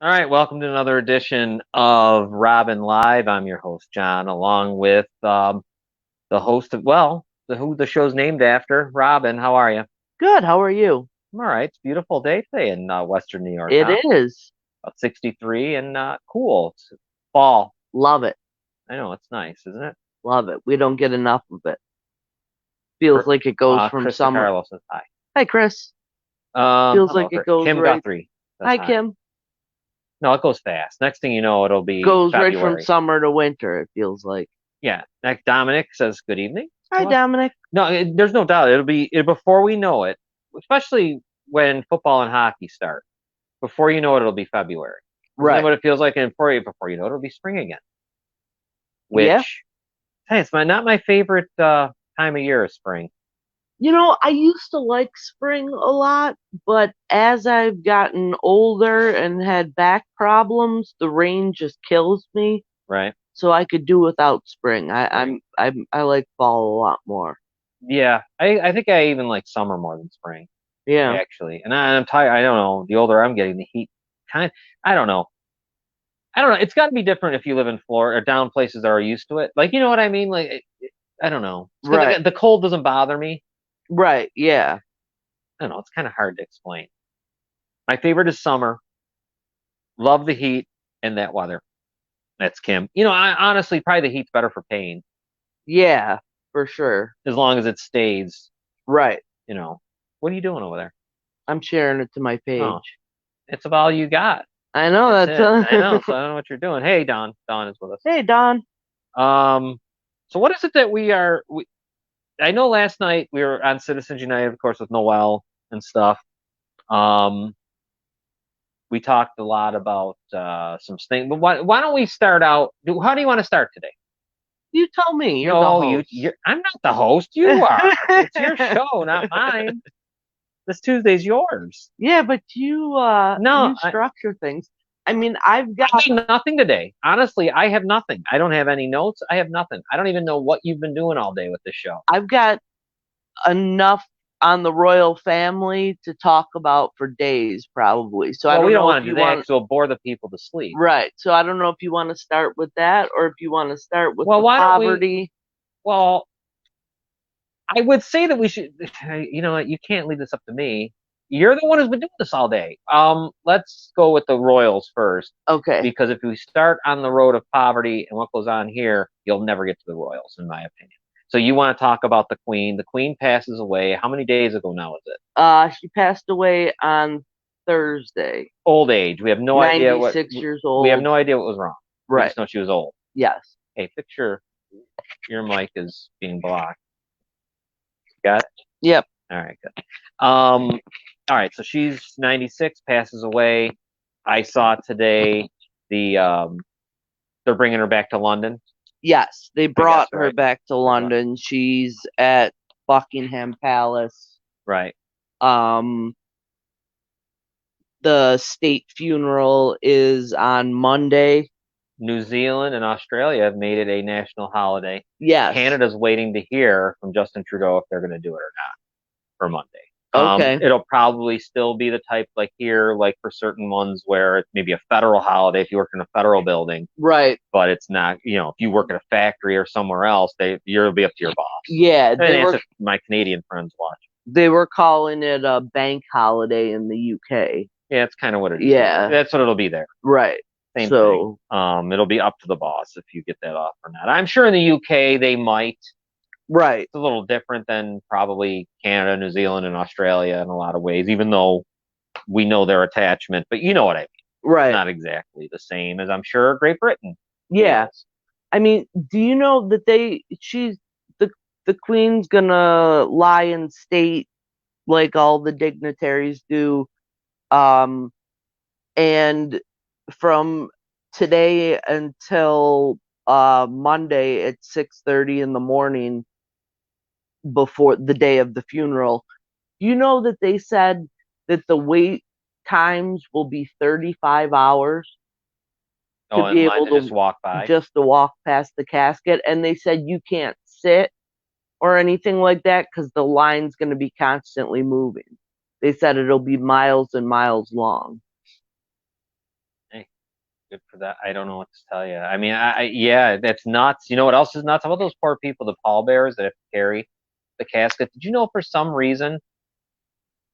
All right, welcome to another edition of Robin Live. I'm your host, John, along with the host of, who the show's named after, Robin. How are you? Good. How are you? I'm all right. It's a beautiful day today in Western New York, It huh? is. About 63 and cool. It's fall. Love it. I know it's nice, isn't it? Love it. We don't get enough of it. Feels like it goes from Chris summer. DeCarlo says hi. Hi, Chris. Feels like Hello, it Chris. goes Kim right. Guthrie says Hi, hi. Kim. No, it goes fast. Next thing you know, it'll be Goes right from February. summer to winter, it feels like. Yeah. Next, Dominic says good evening Hi, to us. Dominic. No, there's no doubt. Before we know it, especially when football and hockey start. Before you know it, it'll be February. Isn't that Right. what it feels like? And before you know it, it'll be spring again. Yeah. Which, hey, it's not my favorite time of year is spring. I used to like spring a lot, but as I've gotten older and had back problems, the rain just kills me. Right? So I could do without spring. Right. I like fall a lot more. Yeah, I think I even like summer more than spring, Yeah. actually. And I'm tired. I don't know. The older I'm getting, the heat kind. I don't know. I don't know. It's got to be different if you live in Florida or down places that are used to it. Like, you know what I mean? Like, I don't know. It's because Right. the cold doesn't bother me. Right. Yeah. I don't know. It's kind of hard to explain. My favorite is summer. Love the heat and that weather. That's Kim. I honestly probably the heat's better for pain Yeah, for sure. as long as it stays. Right. You know, what are you doing over there? I'm sharing it to my Oh, page. it's about all you got. I know That's that's it. I know. So I don't know what you're doing. Hey, Don. Don is with us. Hey, Don. Um, so what is it that we are? I know last night we were on Citizens United, of course, with Noel and stuff. Um, we talked a lot about some things, but why don't we start out? How do you want to start today? You tell me. You're the No, host. I'm not the host. You are. It's your show, not mine. This Tuesday's yours. Yeah, but No, you structure things. I mean, I've I got have nothing today. Honestly, I have nothing. I don't have any notes. I have nothing. I don't even know what you've been doing all day with this show. I've got enough on the royal family to talk about for days, probably. So I Well, we don't don't know if want to you do that want because we'll bore the people to sleep. right. So I don't know if you want to start with that or if you want to start with Well, the why don't we? poverty. Well, I would say that we should. You know what? You can't leave this up to me. You're the one who's been doing this all day. Let's go with the Royals first, Okay. because if we start on the road of poverty and what goes on here, you'll never get to the Royals, in my opinion. So you want to talk about the Queen? The Queen passes away. How many days ago now is it? She passed away on Thursday. Old age. We have no idea what. 96 years We have old. no idea what was wrong. We Right. just know she was old. Yes. Hey, picture your mic is being blocked. Got it? Yep. All right, good. All right, so she's 96, passes away. I saw today they're bringing her back to London. Yes. They I guess brought her right. back to London. She's at Buckingham Palace. Right. Um, the state funeral is on Monday. New Zealand and Australia have made it a national holiday. Yes. Canada's waiting to hear from Justin Trudeau if they're going to do it or not for Monday. Okay. It'll probably still be the type like here, like for certain ones where it's maybe a federal holiday if you work in a federal building, Right. but it's not. If you work at a factory or somewhere else, you'll be up to your boss. Yeah, And that's if my Canadian friends watch. they were calling it a bank holiday in the UK. Yeah, it's kind of what it is. Yeah. That's what it'll be there. Right. Same So, thing. It'll be up to the boss if you get that off or not. I'm sure in the UK they might. right. It's a little different than probably Canada, New Zealand, and Australia in a lot of ways, even though we know their attachment. But you know what I mean. Right. Not exactly the same as I'm sure Great Britain Yeah. is. I mean, do you know that the queen's gonna lie in state like all the dignitaries do, um, and from today until Monday at 6:30 in the morning before the day of the funeral. You know that they said that the wait times will be 35 hours to Oh, be in line able to just to walk by. just to walk past the casket, and they said you can't sit or anything like that because the line's going to be constantly moving. They said it'll be miles and miles long. Hey, Good for that. I don't know what to tell you. I mean, yeah, that's nuts. You know what else is nuts? How about those poor people, the pallbearers that have to carry the casket? Did you know for some reason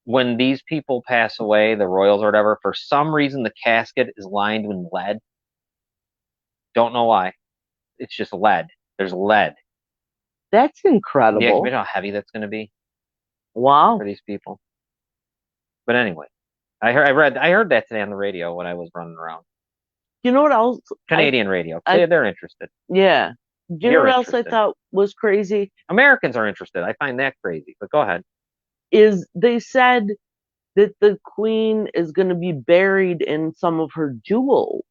when these people pass away, the royals or whatever, for some reason the casket is lined with lead? Don't know why. It's just lead. There's lead. That's Yeah, can you incredible. imagine how heavy that's going to be Wow. for these people? But anyway, I heard that today on the radio when I was running around. You know what else? I, Canadian radio. I, They're interested. yeah. You know You're what else I interested. thought was crazy? Americans are interested. I find that crazy. But go ahead. Is they said that the queen is going to be buried in some of her jewels.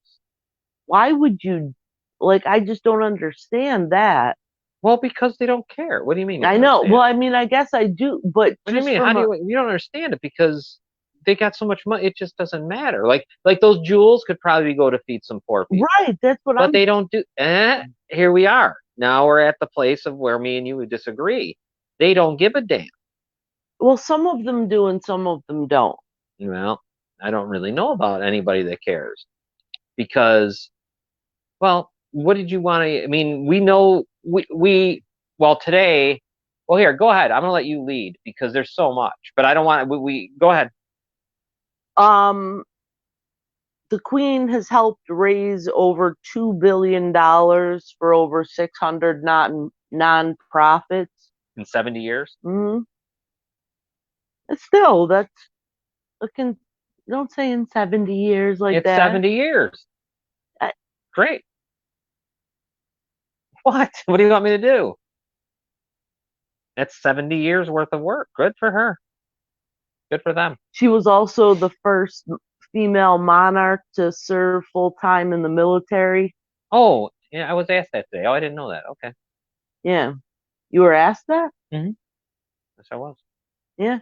Why would you, like, I just don't understand that. Well, because they don't care. What do you mean you don't I know. Well, understand? I mean, I guess I do, but What do you just mean? How from do a, you don't understand it? Because they got so much money, it just doesn't matter. Like those jewels could probably go to feed some poor people, right, that's what but I'm, they don't do. Here we are. Now we're at the place of where me and you would disagree. They don't give a damn. well, some of them do and some of them don't. Well, I don't really know about anybody that cares because, well, what did you want to? I mean, we know we well today. Well, here, go ahead. I'm gonna let you lead because there's so much, but I don't want we go ahead. Um, the queen has helped raise over $2 billion for over 600 non-profits. In 70 years. Mm-hmm. Still, that's looking. Don't say in 70 years like It's that. 70 years. I, Great. What? What do you want me to do? That's 70 years worth of work. Good for her. Good for them. she was also the first female monarch to serve full time in the military. Oh, yeah, I was asked that today. Oh, I didn't know that. Okay. Yeah, you were asked that. Mm-hmm. Yes, I was. Yeah,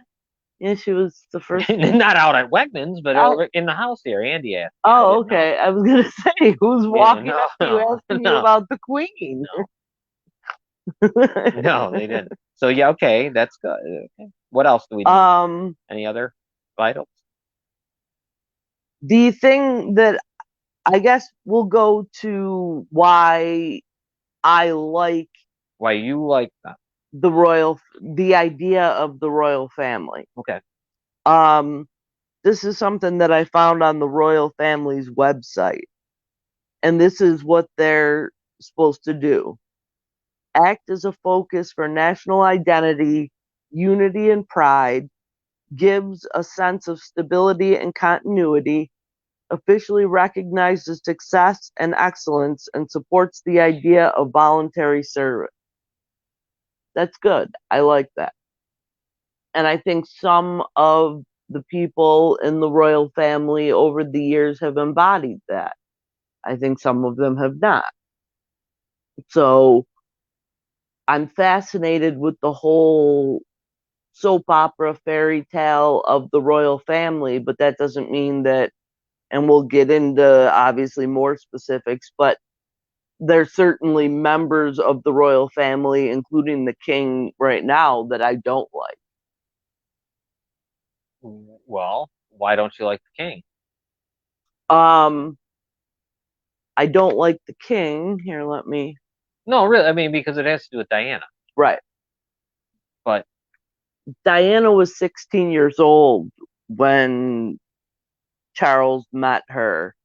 yeah, she was the first. Not out at Wegmans, but Oh, over in the house here. Andy asked me. I oh, didn't know. okay. I was gonna say who's Yeah, walking no, up to you no, asking you no, about the queen. no, no, they didn't. So yeah, okay, that's good. Okay. What else do we need? um, Any other vitals? the thing that I guess we'll go to why I like Why you like that? the idea of the royal family. Okay. Um, this is something that I found on the royal family's website, and this is what they're supposed to do: act as a focus for national identity, unity, and pride, gives a sense of stability and continuity, officially recognizes success and excellence, and supports the idea of voluntary service. That's good. I like that. And I think some of the people in the royal family over the years have embodied that. I think some of them have not. So I'm fascinated with the whole soap opera fairy tale of the royal family, but that doesn't mean that, and we'll get into obviously more specifics, but there's certainly members of the royal family, including the king right now, that I don't like. Well, why don't you like the king? Um, I don't like the king. Here, let me. No, really. I mean, because it has to do with Diana. Right. But Diana was 16 years old when Charles met her,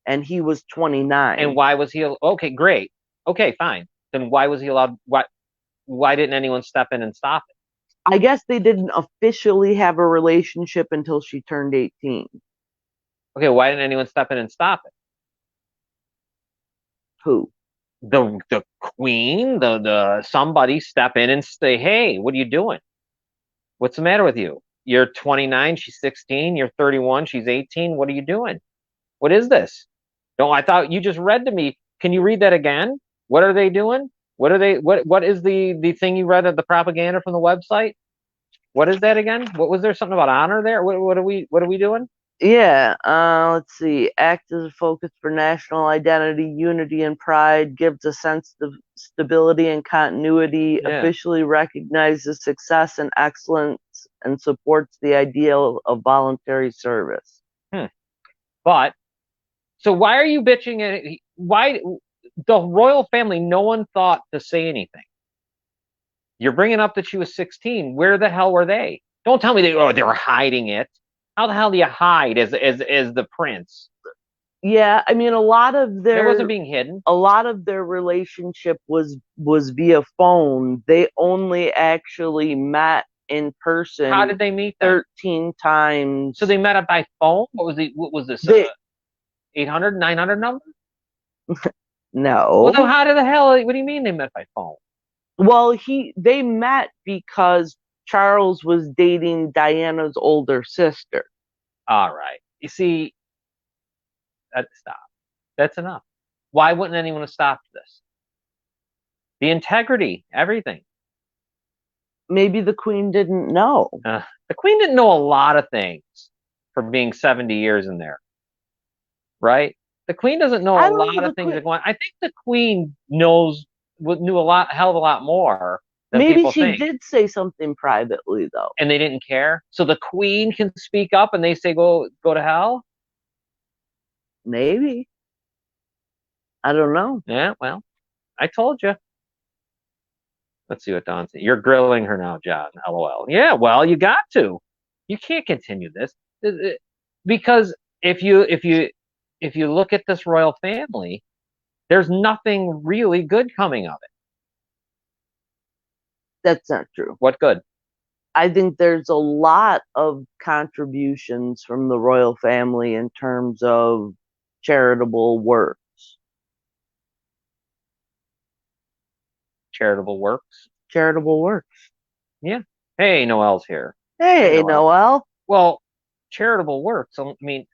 and he was 29. and why was he? Okay, great. Okay, fine. Then why was he allowed? Why didn't anyone step in and stop it? I guess they didn't officially have a relationship until she turned 18. Okay, why didn't anyone step in and stop it? Who? The queen, the somebody step in and say, hey, what are you doing? What's the matter with you? You're 29, she's 16, you're 31, she's 18. What are you doing? What is this? No, I thought you just read to me. Can you read that again? What are they doing? What are they what is the thing you read of the propaganda from the website? What is that again? What was there something about honor there? What are we doing? Yeah, let's see. Act as a focus for national identity, unity, and pride, gives a sense of stability and continuity, Yeah. officially recognizes success and excellence, and supports the ideal of voluntary service. But So why are you bitching at why the royal family? No one thought to say anything. You're bringing up that she was 16. Where the hell were they? Don't tell me they were hiding it. How the hell do you hide as the prince? Yeah, I mean, It wasn't being hidden. a lot of their relationship was via phone. They only actually met in How person did they meet then? 13 times. So they met up by phone. What was this? They 800, 900 number? Well, then no. how did the hell? What do you mean they met by phone? Well, they met because Charles was dating Diana's older sister. All right. You see, stop. That's enough. Why wouldn't anyone have stopped this? The integrity, everything. Maybe the queen didn't know. The queen didn't know a lot of things for being 70 years in there, right? The queen doesn't know I a don't lot know of the things queen. that go on. I think the queen knew a lot, hell of a lot more than Maybe people she think. did say something privately though. And they didn't care. So the queen can speak up and they say go to hell. Maybe. I don't know. Yeah, well, I told you. Let's see what Dawn said. You're grilling her now, John. LOL. Yeah, well, you got to. You can't continue this because if you look at this royal family, there's nothing really good coming of it. That's not true. What good? I think there's a lot of contributions from the royal family in terms of charitable works. Charitable works. Charitable works. Yeah. Hey, Noel's here. Hey, Hey, Noel. Noel. Well, charitable works. I mean,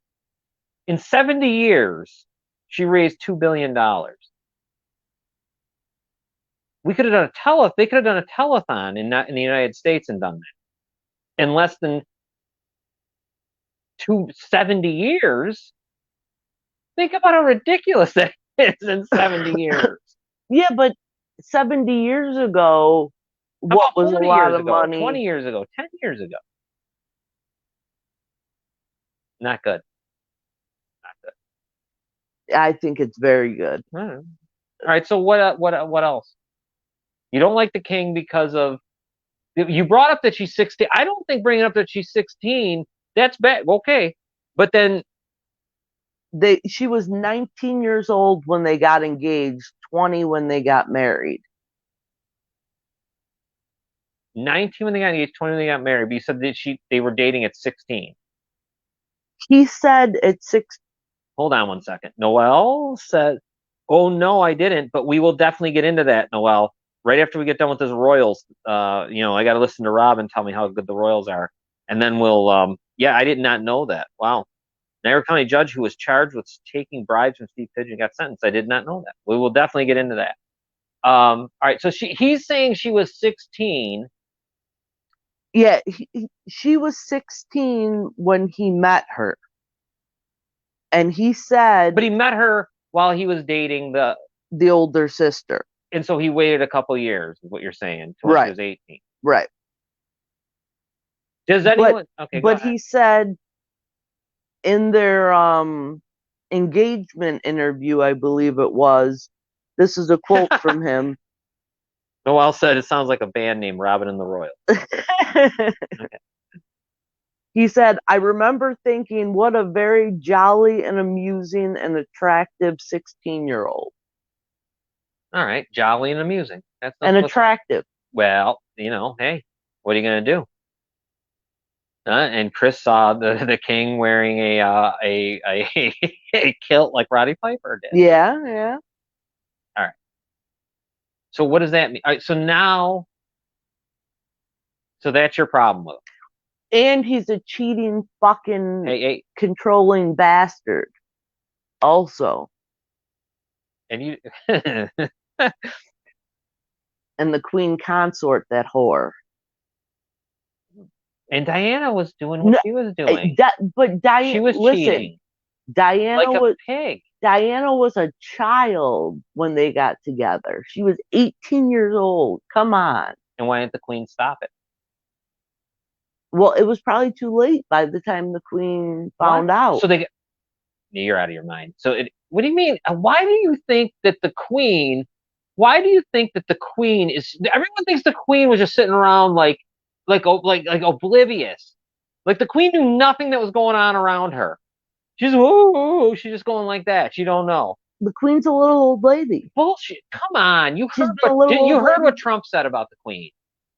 in 70 years, she raised $2 billion. We could have done they could have done a telethon in the United States and done that in less than 270 years. Think about how ridiculous that is in 70 years. Yeah, but 70 years ago, How what about was a 40 lot years of ago, money? 20 years ago, 10 years ago? Not good. Not good. I think it's very good. All right. So what else? You don't like the king because of you brought up that she's 16. I don't think bringing up that she's 16 that's bad. Okay, but then She was 19 years old when they got engaged, 20 when they got married. 19 when they got engaged, 20 when they got married. But you said that they were dating at 16. He said at 6. Hold on one second. Noel said, "Oh no, I didn't." But we will definitely get into that, Noel. Right after we get done with this Royals, I got to listen to Rob and tell me how good the Royals are, and then we'll. Yeah, I did not know that. Wow. Nair County judge who was charged with taking bribes from Steve Pigeon got sentenced. I did not know that. We will definitely get into that. All right. So he's saying she was 16. Yeah, she was 16 when he met her. And he said, but he met her while he was dating the older sister. And so he waited a couple years, is what you're saying, until right. She was 18. Right. Does anyone? Okay, but he said in their engagement interview, I believe it was, this is a quote from him. Noel said it sounds like a band name, Robin and the Royals. Okay. He said, I remember thinking, what a very jolly and amusing and attractive 16-year-old. All right, jolly and amusing. That's and attractive. Well, hey, what are you going to do? And Chris saw the king wearing a kilt like Roddy Piper did. Yeah, yeah. All right. So what does that mean? All right, so that's your problem with him. And he's a cheating fucking controlling bastard. Also. And you and the queen consort, that whore. And Diana was doing what she was doing. But Diana, she was cheating. Diana like was a pig. Diana was a child when they got together. She was 18 years old. Come on. And why didn't the queen stop it? Well, it was probably too late by the time the queen found out. So You're out of your mind. So, what do you mean? Why do you think that the Queen? Why do you think that the Queen is? Everyone thinks the Queen was just sitting around like oblivious. Like the Queen knew nothing that was going on around her. She's whoa, she's just going like that. She don't know. The Queen's a little old lady. Bullshit. Come on, She's a little you old heard lady. what Trump said about the Queen.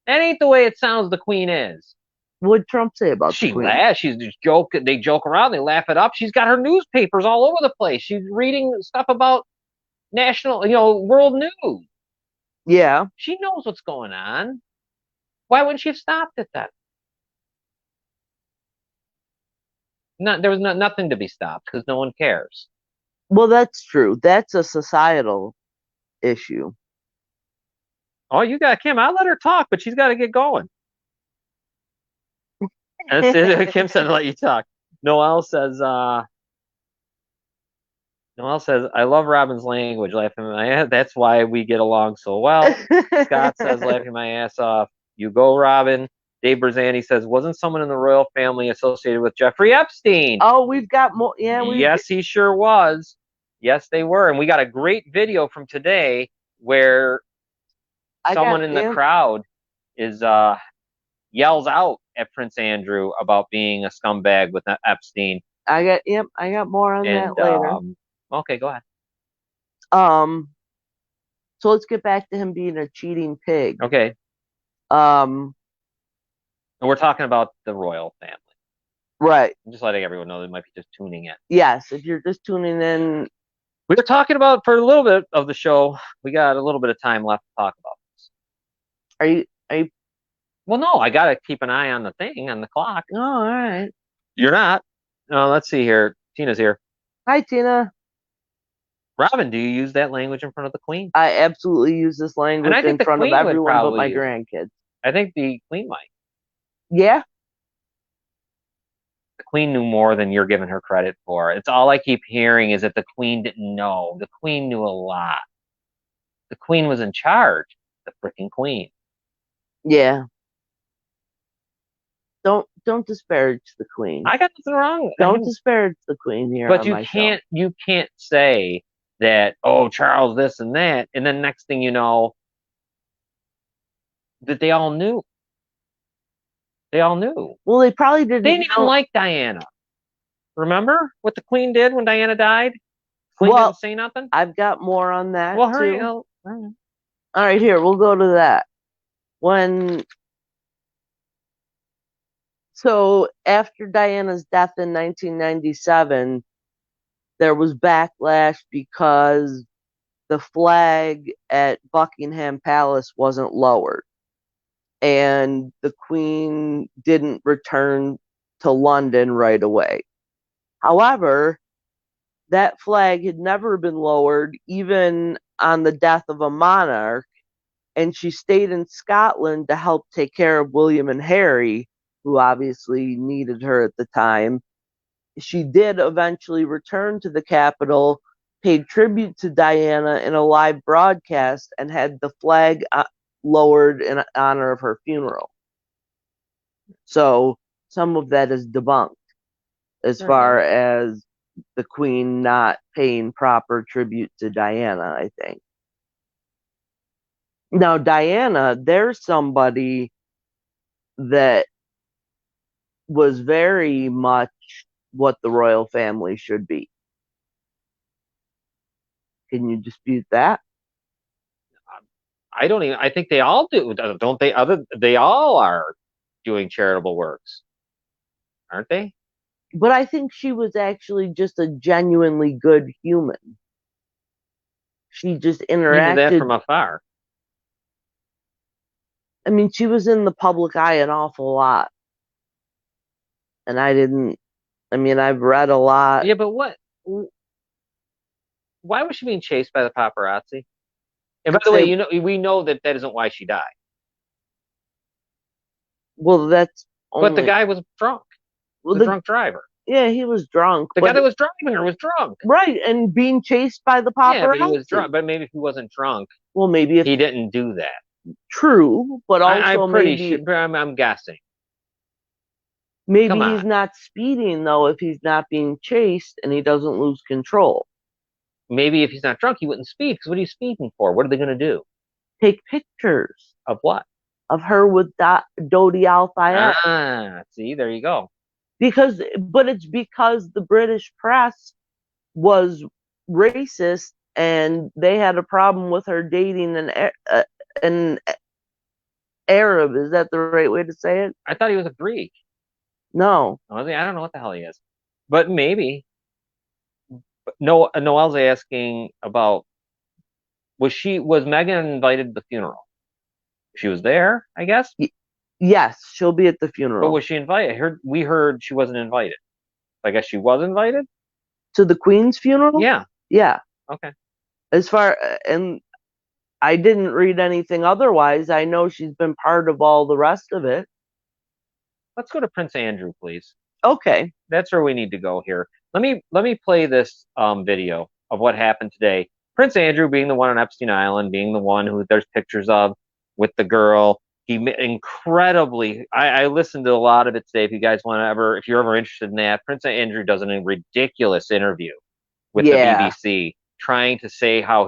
That ain't the way it sounds. The Queen is. What'd Trump say about the She Queen? laughs. She's just joke. They joke around. They laugh it up. She's got her newspapers all over the place. She's reading stuff about national, world news. Yeah. She knows what's going on. Why wouldn't she have stopped it then? There was nothing to be stopped because no one cares. Well, that's true. That's a societal issue. Oh, you got Kim. I'll let her talk, but she's got to get going. Kim said, "Let you talk." Noel says, "I love Robin's language. Laughing my ass. That's why we get along so well." Scott says, "Laughing my ass off." You go, Robin. Dave Berzani says, "Wasn't someone in the royal family associated with Jeffrey Epstein?" Oh, we've got more. Yeah, yes, he sure was. Yes, they were, and we got a great video from today where someone in the crowd is yells out at Prince Andrew about being a scumbag with Epstein. I got more on that later. Okay, go ahead. So let's get back to him being a cheating pig. Okay. And we're talking about the royal family. Right. I'm just letting everyone know they might be just tuning in. Yes, if you're just tuning in. We were talking about, for a little bit of the show, we got a little bit of time left to talk about this. Are you? Well, no, I got to keep an eye on the thing, on the clock. Oh, all right. You're not? No, let's see here. Tina's here. Hi, Tina. Robin, do you use that language in front of the Queen? I absolutely use this language in front of everyone but my grandkids. I think the Queen might. Yeah. The Queen knew more than you're giving her credit for. It's all I keep hearing is that the Queen didn't know. The Queen knew a lot. The Queen was in charge. The freaking Queen. Yeah. Don't disparage the Queen. I got nothing wrong. Don't disparage the Queen here. But you can't say that, oh, Charles this and that, and then next thing you know, that they all knew. They all knew. Well, they probably didn't. They didn't even like Diana. Remember what the Queen did when Diana died? Queen didn't say nothing. I've got more on that. Well, hurry. All right, here we'll go to that. So after Diana's death in 1997, there was backlash because the flag at Buckingham Palace wasn't lowered. And the Queen didn't return to London right away. However, that flag had never been lowered, even on the death of a monarch, and she stayed in Scotland to help take care of William and Harry, who obviously needed her at the time. She did eventually return to the capital, paid tribute to Diana in a live broadcast, and had the flag lowered in honor of her funeral. So some of that is debunked as far as the Queen not paying proper tribute to Diana, I think. Now, Diana, there's somebody that was very much what the royal family should be. Can you dispute that? I think they all do, don't they? They all are doing charitable works, aren't they? But I think she was actually just a genuinely good human. She just interacted. You knew that from afar. I mean, she was in the public eye an awful lot. And I've read a lot. Yeah, but why was she being chased by the paparazzi? And by the way, we know that isn't why she died. Well, but the guy was drunk. The drunk driver. Yeah, he was drunk. The guy that was driving her was drunk. Right, and being chased by the paparazzi. Yeah, but he was drunk. But maybe if he wasn't drunk, well, maybe if he didn't do that. True, but also I'm pretty sure. I'm guessing. Maybe Come he's on. not speeding though if he's not being chased and he doesn't lose control. Maybe if he's not drunk, he wouldn't speed. Because what are you speeding for? What are they going to do? Take pictures Of what? of her with Dodi Al Fayed. Ah, see, there you go. But it's because the British press was racist and they had a problem with her dating an Arab. Is that the right way to say it? I thought he was a Greek. No. I don't know what the hell he is, but maybe. No, Noel's asking about was Megan invited to the funeral? She was there, I guess, Yes, she'll be at the but funeral. was she invited? We heard she wasn't invited. I guess she was invited. To the Queen's funeral? Yeah. Yeah. Okay. As far and I didn't read anything otherwise. I know she's been part of all the rest of it. Let's go to Prince Andrew, please. Okay. That's where we need to go here. Let me play this video of what happened today. Prince Andrew being the one on Epstein Island, being the one who there's pictures of with the girl. He incredibly. I listened to a lot of it today. If you guys want to if you're ever interested in that, Prince Andrew does a ridiculous interview with the Yeah. BBC, trying to say how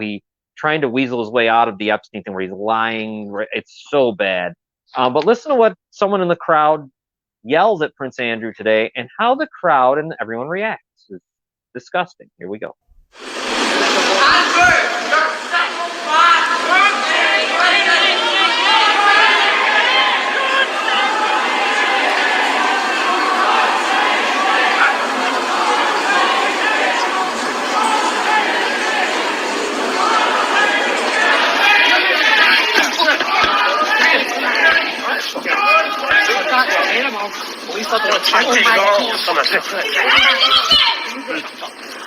trying to weasel his way out of the Epstein thing, where he's lying. It's so bad. But listen to what someone in the crowd yells at Prince Andrew today and how the crowd and everyone reacts. It's disgusting. Here we go.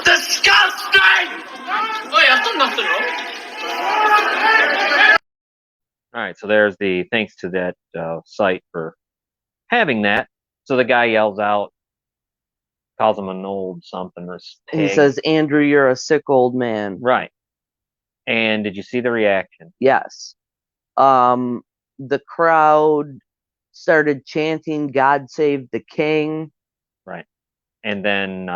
Disgusting! All right, so there's the thanks to that site for having that. So the guy yells out, calls him an old something or He pig. says, Andrew, you're a sick old man. Right. And did you see the reaction? Yes. The crowd started chanting, God save the king. Right. And then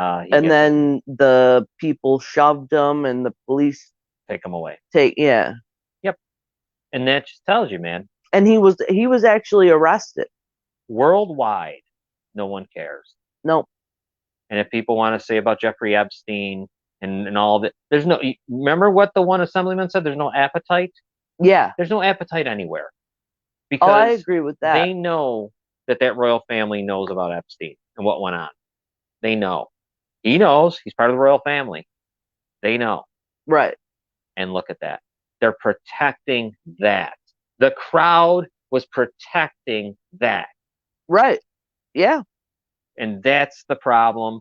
the people shoved him and the police take him away. Yeah. Yep. And that just tells you, man. And he was actually arrested. Worldwide, no one cares. Nope. And if people want to say about Jeffrey Epstein and all that, there's no. Remember what the one assemblyman said? There's no appetite. Yeah. There's no appetite anywhere. Because I agree with that. They know that royal family knows about Epstein and what went on. They know. He knows. He's part of the royal family. They know. Right. And look at that. They're protecting that. The crowd was protecting that. Right. Yeah. And that's the problem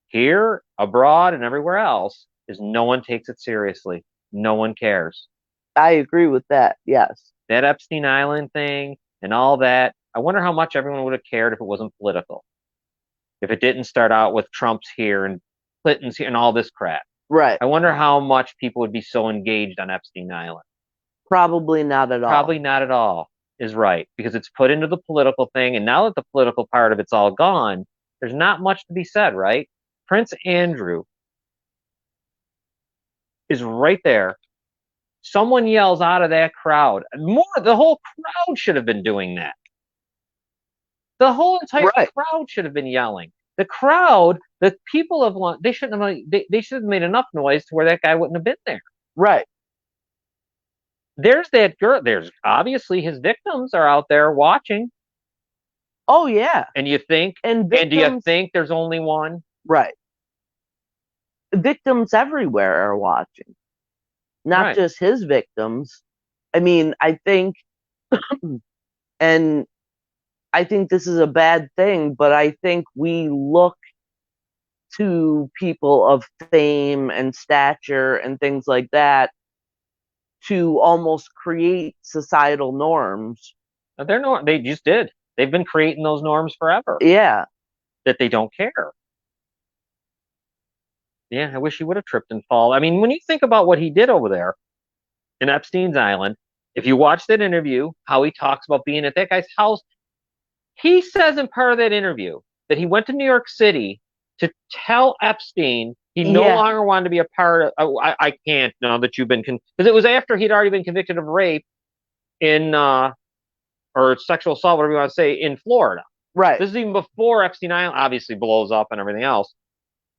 here, abroad, and everywhere else, is no one takes it seriously. No one cares. I agree with that. Yes. That Epstein Island thing and all that, I wonder how much everyone would have cared if it wasn't political. If it didn't start out with Trump's here and Clinton's here and all this crap. Right. I wonder how much people would be so engaged on Epstein Island. Probably not at all. Probably not at all is right, because it's put into the political thing. And now that the political part of it's all gone, there's not much to be said, right? Prince Andrew is right there. Someone yells out of that crowd. The whole crowd should have been doing that. The whole entire crowd should have been yelling. The crowd, the people of they shouldn't have. They should have made enough noise to where that guy wouldn't have been there. Right. There's that girl. There's obviously his victims are out there watching. Oh yeah. And you think? And do you think there's only one? Right. Victims everywhere are watching. Not just his victims. I mean, I think, and I think this is a bad thing, but I think we look to people of fame and stature and things like that to almost create societal norms. They just did. They've been creating those norms forever. Yeah. That they don't care. Yeah, I wish he would have tripped and fall. I mean, when you think about what he did over there in Epstein's Island, if you watch that interview, how he talks about being at that guy's house, he says in part of that interview, that he went to New York City to tell Epstein he no Yeah. longer wanted to be a part of. I can't now that you've been because it was after he'd already been convicted of rape in or sexual assault, whatever you want to say, in Florida. Right. This is even before Epstein Island obviously blows up and everything else.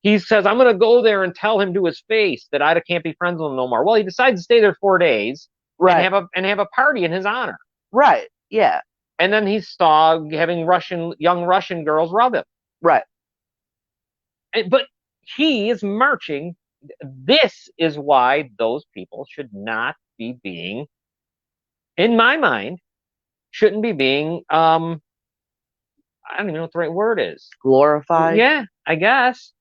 He says, I'm going to go there and tell him to his face that I can't be friends with him no more. Well, he decides to stay there 4 days Right. and have a party in his honor. Right. Yeah. And then he saw having young Russian girls rub him. Right. But he is marching. This is why those people should not be being, in my mind, shouldn't be being, I don't even know what the right word is. Glorified. Yeah, I guess.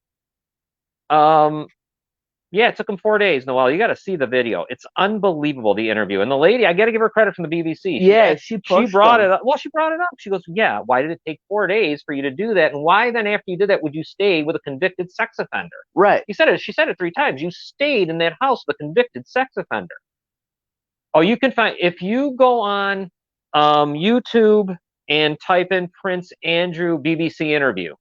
Yeah, it took him 4 days, Noelle. You got to see the video. It's unbelievable, the interview. And the lady, I got to give her credit from the BBC. She brought it up. Well, she brought it up. She goes, yeah, why did it take 4 days for you to do that? And why then after you did that would you stay with a convicted sex offender? Right. She said it 3 times. You stayed in that house with a convicted sex offender. Oh, you can find, if you go on YouTube and type in Prince Andrew BBC interview,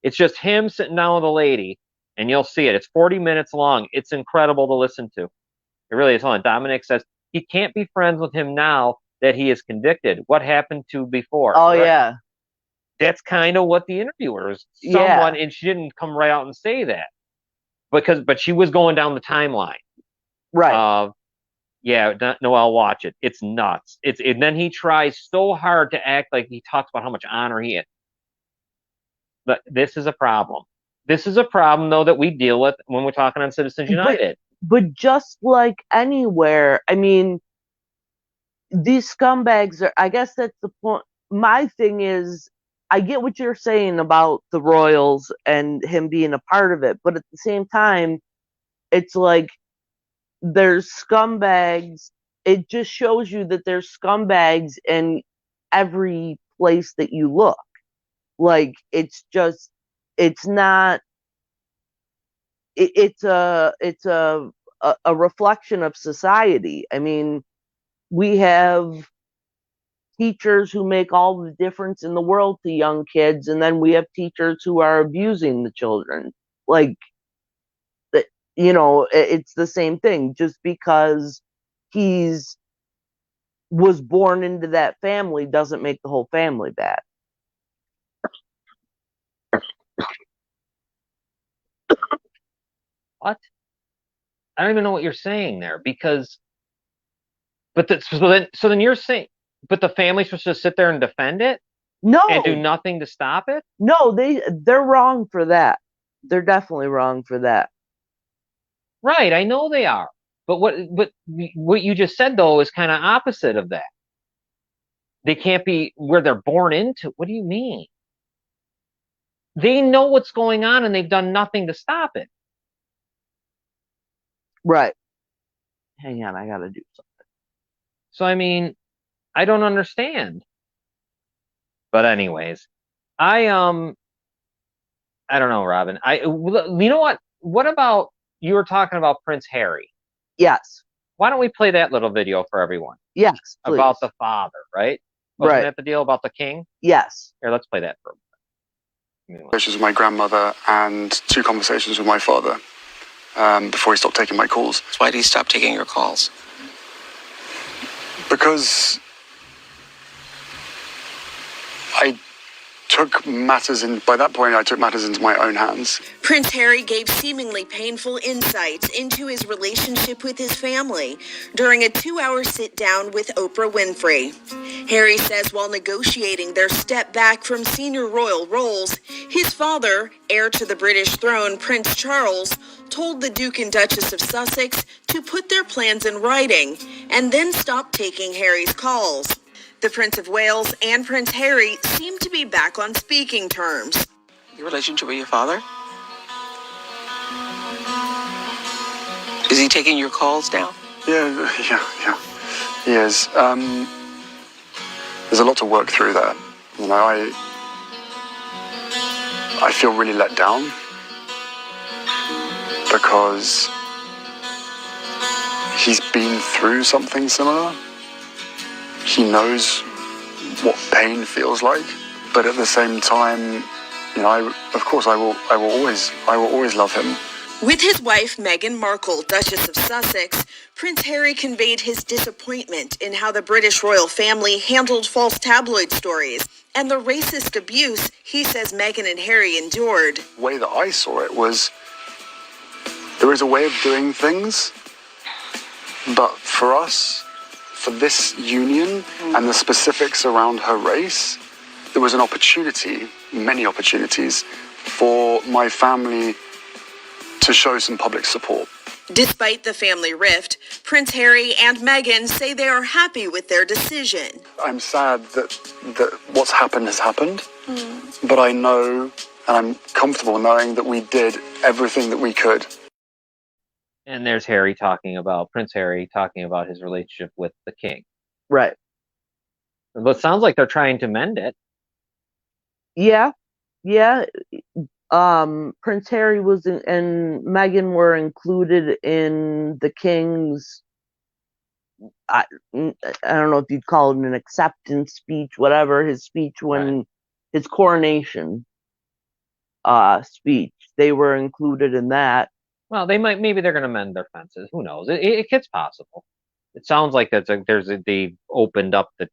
it's just him sitting down with a lady. And you'll see it. It's 40 minutes long. It's incredible to listen to. It really is. Hold on. Dominic says he can't be friends with him now that he is convicted. What happened to before? Oh, right? Yeah. That's kind of what the interviewer is. And she didn't come right out and say that. But she was going down the timeline. Right. Yeah, Noelle, watch it. It's nuts. And then he tries so hard to act like he talks about how much honor he has. But this is a problem. This is a problem, though, that we deal with when we're talking on Citizens United. But just like anywhere, I mean, these scumbags are, I guess that's the point. My thing is, I get what you're saying about the Royals and him being a part of it, but at the same time, it's like there's scumbags. It just shows you that there's scumbags in every place that you look. Like, it's not. It's a reflection of society. I mean, we have teachers who make all the difference in the world to young kids, and then we have teachers who are abusing the children. Like, it's the same thing. Just because he's was born into that family doesn't make the whole family bad. What? I don't even know what you're saying there, because so then you're saying, but the family's supposed to sit there and defend it? No. And do nothing to stop it? No, they're wrong for that. They're definitely wrong for that. Right, I know they are. But what you just said, though, is kind of opposite of that. They can't be where they're born into. What do you mean? They know what's going on and they've done nothing to stop it. Right. Hang on, I gotta do something. So, I mean, I don't understand. But anyways, I don't know, Robin. You know what? What about, you were talking about Prince Harry? Yes. Why don't we play that little video for everyone? Yes, please. About the father, right? Wasn't that the deal about the king? Yes. Here, let's play that for a moment. Conversations with my grandmother and 2 conversations with my father before he stopped taking my calls. So why did he stop taking your calls? Because I took matters into my own hands. Prince Harry gave seemingly painful insights into his relationship with his family during a 2-hour sit-down with Oprah Winfrey. Harry says while negotiating their step back from senior royal roles, his father, heir to the British throne, Prince Charles, told the Duke and Duchess of Sussex to put their plans in writing and then stop taking Harry's calls. The Prince of Wales and Prince Harry seem to be back on speaking terms. Your relationship with your father? Is he taking your calls now? Yeah. He is. There's a lot to work through there. You know, I feel really let down because he's been through something similar. He knows what pain feels like, but at the same time, of course, I will always love him. With his wife, Meghan Markle, Duchess of Sussex, Prince Harry conveyed his disappointment in how the British royal family handled false tabloid stories and the racist abuse he says Meghan and Harry endured. The way that I saw it was, there is a way of doing things, but for us, for this union and the specifics around her race, there was an opportunity, many opportunities, for my family to show some public support. Despite the family rift, Prince Harry and Meghan say they are happy with their decision. I'm sad that what's happened has happened, but I know and I'm comfortable knowing that we did everything that we could. And there's Prince Harry talking about his relationship with the king. Right. But it sounds like they're trying to mend it. Yeah. Prince Harry and Meghan were included in the king's, I don't know if you'd call it an acceptance speech, whatever, his speech when his coronation speech. They were included in that. Well, maybe they're going to mend their fences. Who knows? It's possible. It sounds like they opened up the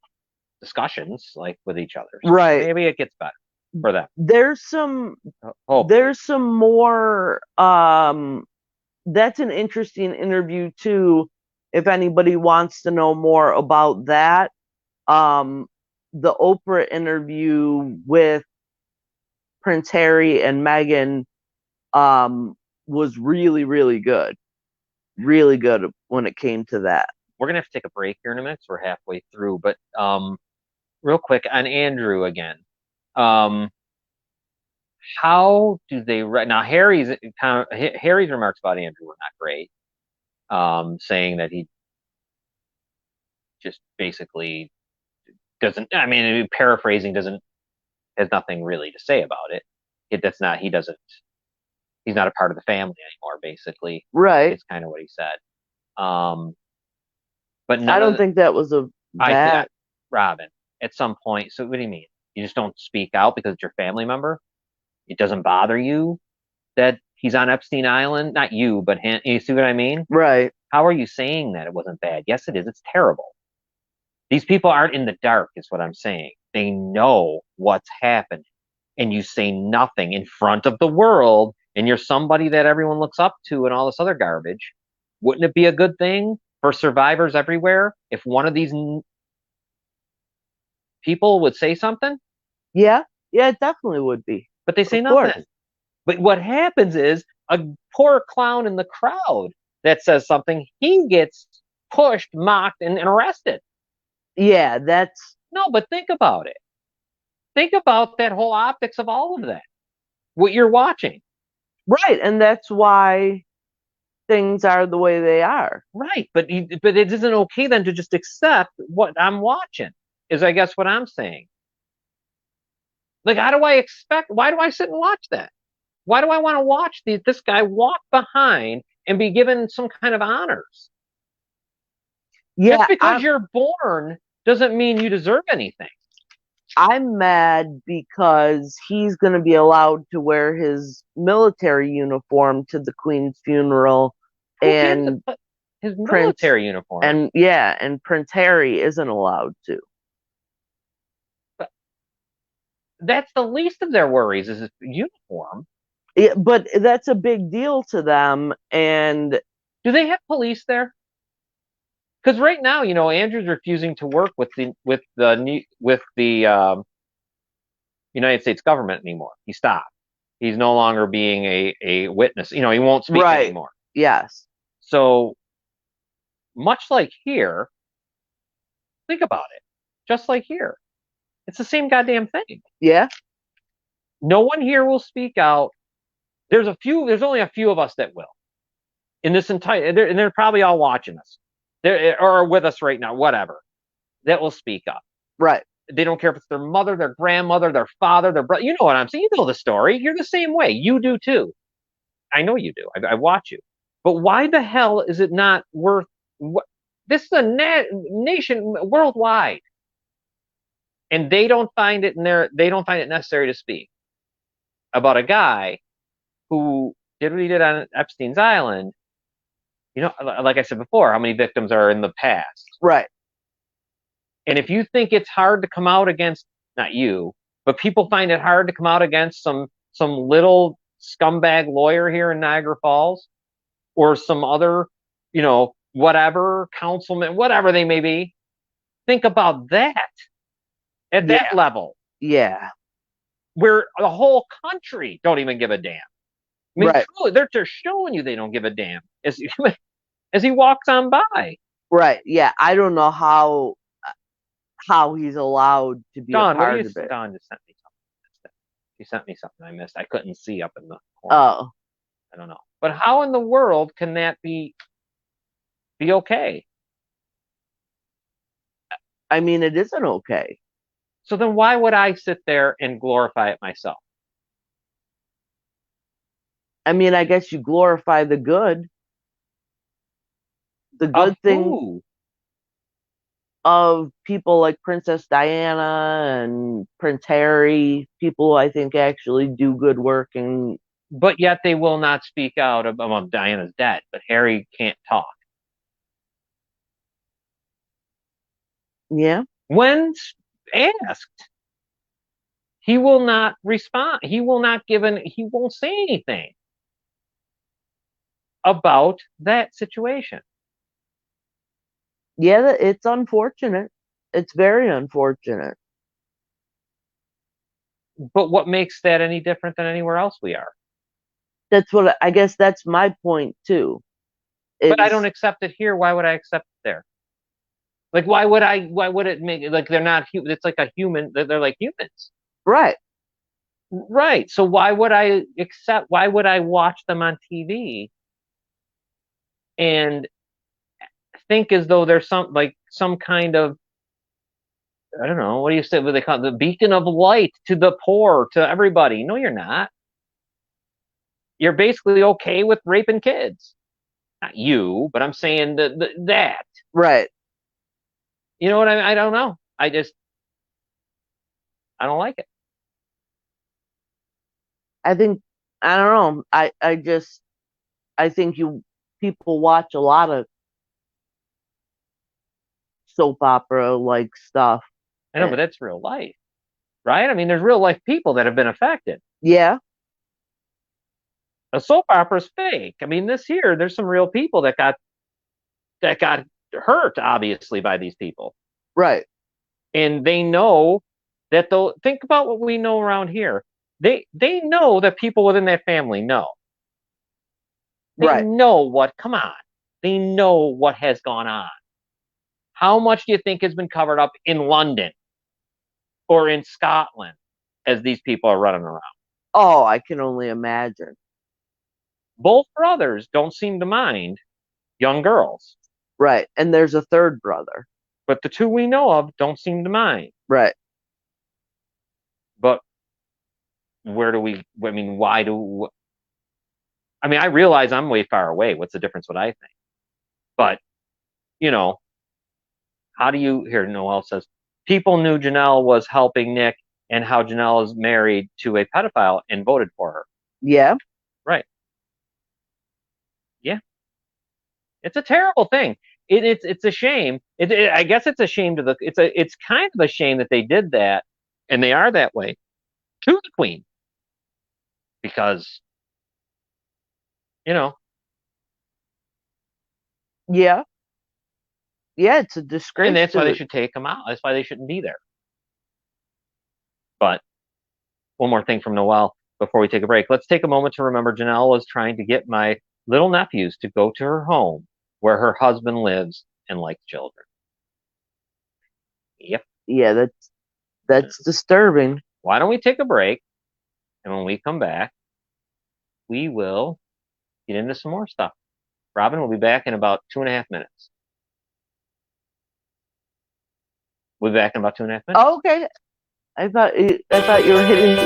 discussions like with each other. So right. Maybe it gets better for them. There's some more. That's an interesting interview too. If anybody wants to know more about that, the Oprah interview with Prince Harry and Meghan was really, really good. Really good when it came to that. We're going to have to take a break here in a minute because we're halfway through. But real quick, on Andrew again. How do they... Now, Harry's remarks about Andrew were not great. Saying that he just basically doesn't... I mean, paraphrasing has nothing really to say about it. He's not a part of the family anymore, basically. Right. It's kind of what he said. But I don't think that was a bad... Robin, at some point, so what do you mean? You just don't speak out because it's your family member? It doesn't bother you that he's on Epstein Island? Not you, but him. You see what I mean? Right. How are you saying that it wasn't bad? Yes, it is. It's terrible. These people aren't in the dark, is what I'm saying. They know what's happening. And you say nothing in front of the world, and you're somebody that everyone looks up to and all this other garbage. Wouldn't it be a good thing for survivors everywhere if one of these people would say something? Yeah, it definitely would be. But they say nothing. But what happens is a poor clown in the crowd that says something, he gets pushed, mocked, and arrested. Yeah, that's... No, but think about it. Think about that whole optics of all of that. What you're watching. Right, and that's why things are the way they are. Right, but it isn't okay then to just accept what I'm watching, is I guess what I'm saying. Like, why do I sit and watch that? Why do I want to watch this guy walk behind and be given some kind of honors? Yeah, just because you're born doesn't mean you deserve anything. I'm mad because he's going to be allowed to wear his military uniform to the Queen's funeral, and his military uniform. And Prince Harry isn't allowed to. But that's the least of their worries, is his uniform. Yeah, but that's a big deal to them. And do they have police there? Because right now, Andrew's refusing to work with the United States government anymore. He stopped. He's no longer being a witness. He won't speak anymore. Yes. So much like here, think about it. Just like here, it's the same goddamn thing. Yeah. No one here will speak out. There's only a few of us that will. In this entire, and they're probably all watching us. Or with us right now, whatever, that will speak up. Right. They don't care if it's their mother, their grandmother, their father, their brother. You know what I'm saying? You know the story. You're the same way. You do too. I know you do. I watch you. But why the hell is it not worth... This is a nation worldwide. And they don't find it necessary to speak. about a guy who did what he did on Epstein's Island. Like I said before, how many victims are in the past? Right. And if you think it's hard to come out against, not you, but people find it hard to come out against some little scumbag lawyer here in Niagara Falls, or some other, whatever, councilman, whatever they may be, think about that at that level. Yeah. Where the whole country don't even give a damn. I mean, Right. truly, they're just showing you they don't give a damn as he walks on by. Right. Yeah. I don't know how he's allowed to be Dawn, a part of it. Dawn just sent me something. She sent me something I missed. I couldn't see up in the corner. Oh. I don't know. But how in the world can that be okay? I mean, it isn't okay. So then why would I sit there and glorify it myself? I mean, I guess you glorify the good. The good thing Who? of people like Princess Diana and Prince Harry, people who I think actually do good work. And But yet they will not speak out about, well, Diana's dead, but Harry can't talk. yeah. When asked, he will not respond. He will not he won't say anything about that situation. Yeah, it's unfortunate. It's very unfortunate. But what makes that any different than anywhere else we are? I guess that's my point too. But I don't accept it here. Why would I accept it there? Like, why would it make, like, they're not, it's like a human, they're like humans. Right. Right. So why would I watch them on TV and think as though there's some kind of, I don't know, what do you say, what they call it, the beacon of light to the poor, to everybody? No, you're not. You're basically okay with raping kids. Not you, but I'm saying that. Right. You know what I mean? I don't know. I don't like it. I think, I don't know. I think people watch a lot of soap opera like stuff. I know, but that's real life, right? I mean, there's real life people that have been affected. Yeah. A soap opera is fake. I mean, this year there's some real people that got hurt, obviously, by these people. Right. And they know that they'll think about what we know around here. They know that people within that family know. They know come on. They know what has gone on. How much do you think has been covered up in London or in Scotland as these people are running around? Oh, I can only imagine. Both brothers don't seem to mind young girls. Right. And there's a third brother. But the two we know of don't seem to mind. Right. But I realize I'm way far away. What's the difference what I think? But, how do you, here, Noel says, people knew Janelle was helping Nick and how Janelle is married to a pedophile and voted for her. Yeah. Right. Yeah. It's a terrible thing. It's a shame. I guess it's a shame it's kind of a shame that they did that, and they are that way to the Queen, because Yeah. Yeah, it's a disgrace. And that's why they should take them out. That's why they shouldn't be there. But one more thing from Noelle before we take a break. Let's take a moment to remember Janelle was trying to get my little nephews to go to her home where her husband lives and likes children. Yep. Yeah, that's disturbing. Why don't we take a break? And when we come back, we will get into some more stuff. Robin will be back in about 2.5 minutes. We'll be back in about 2.5 minutes. Oh, okay. I thought you were hitting.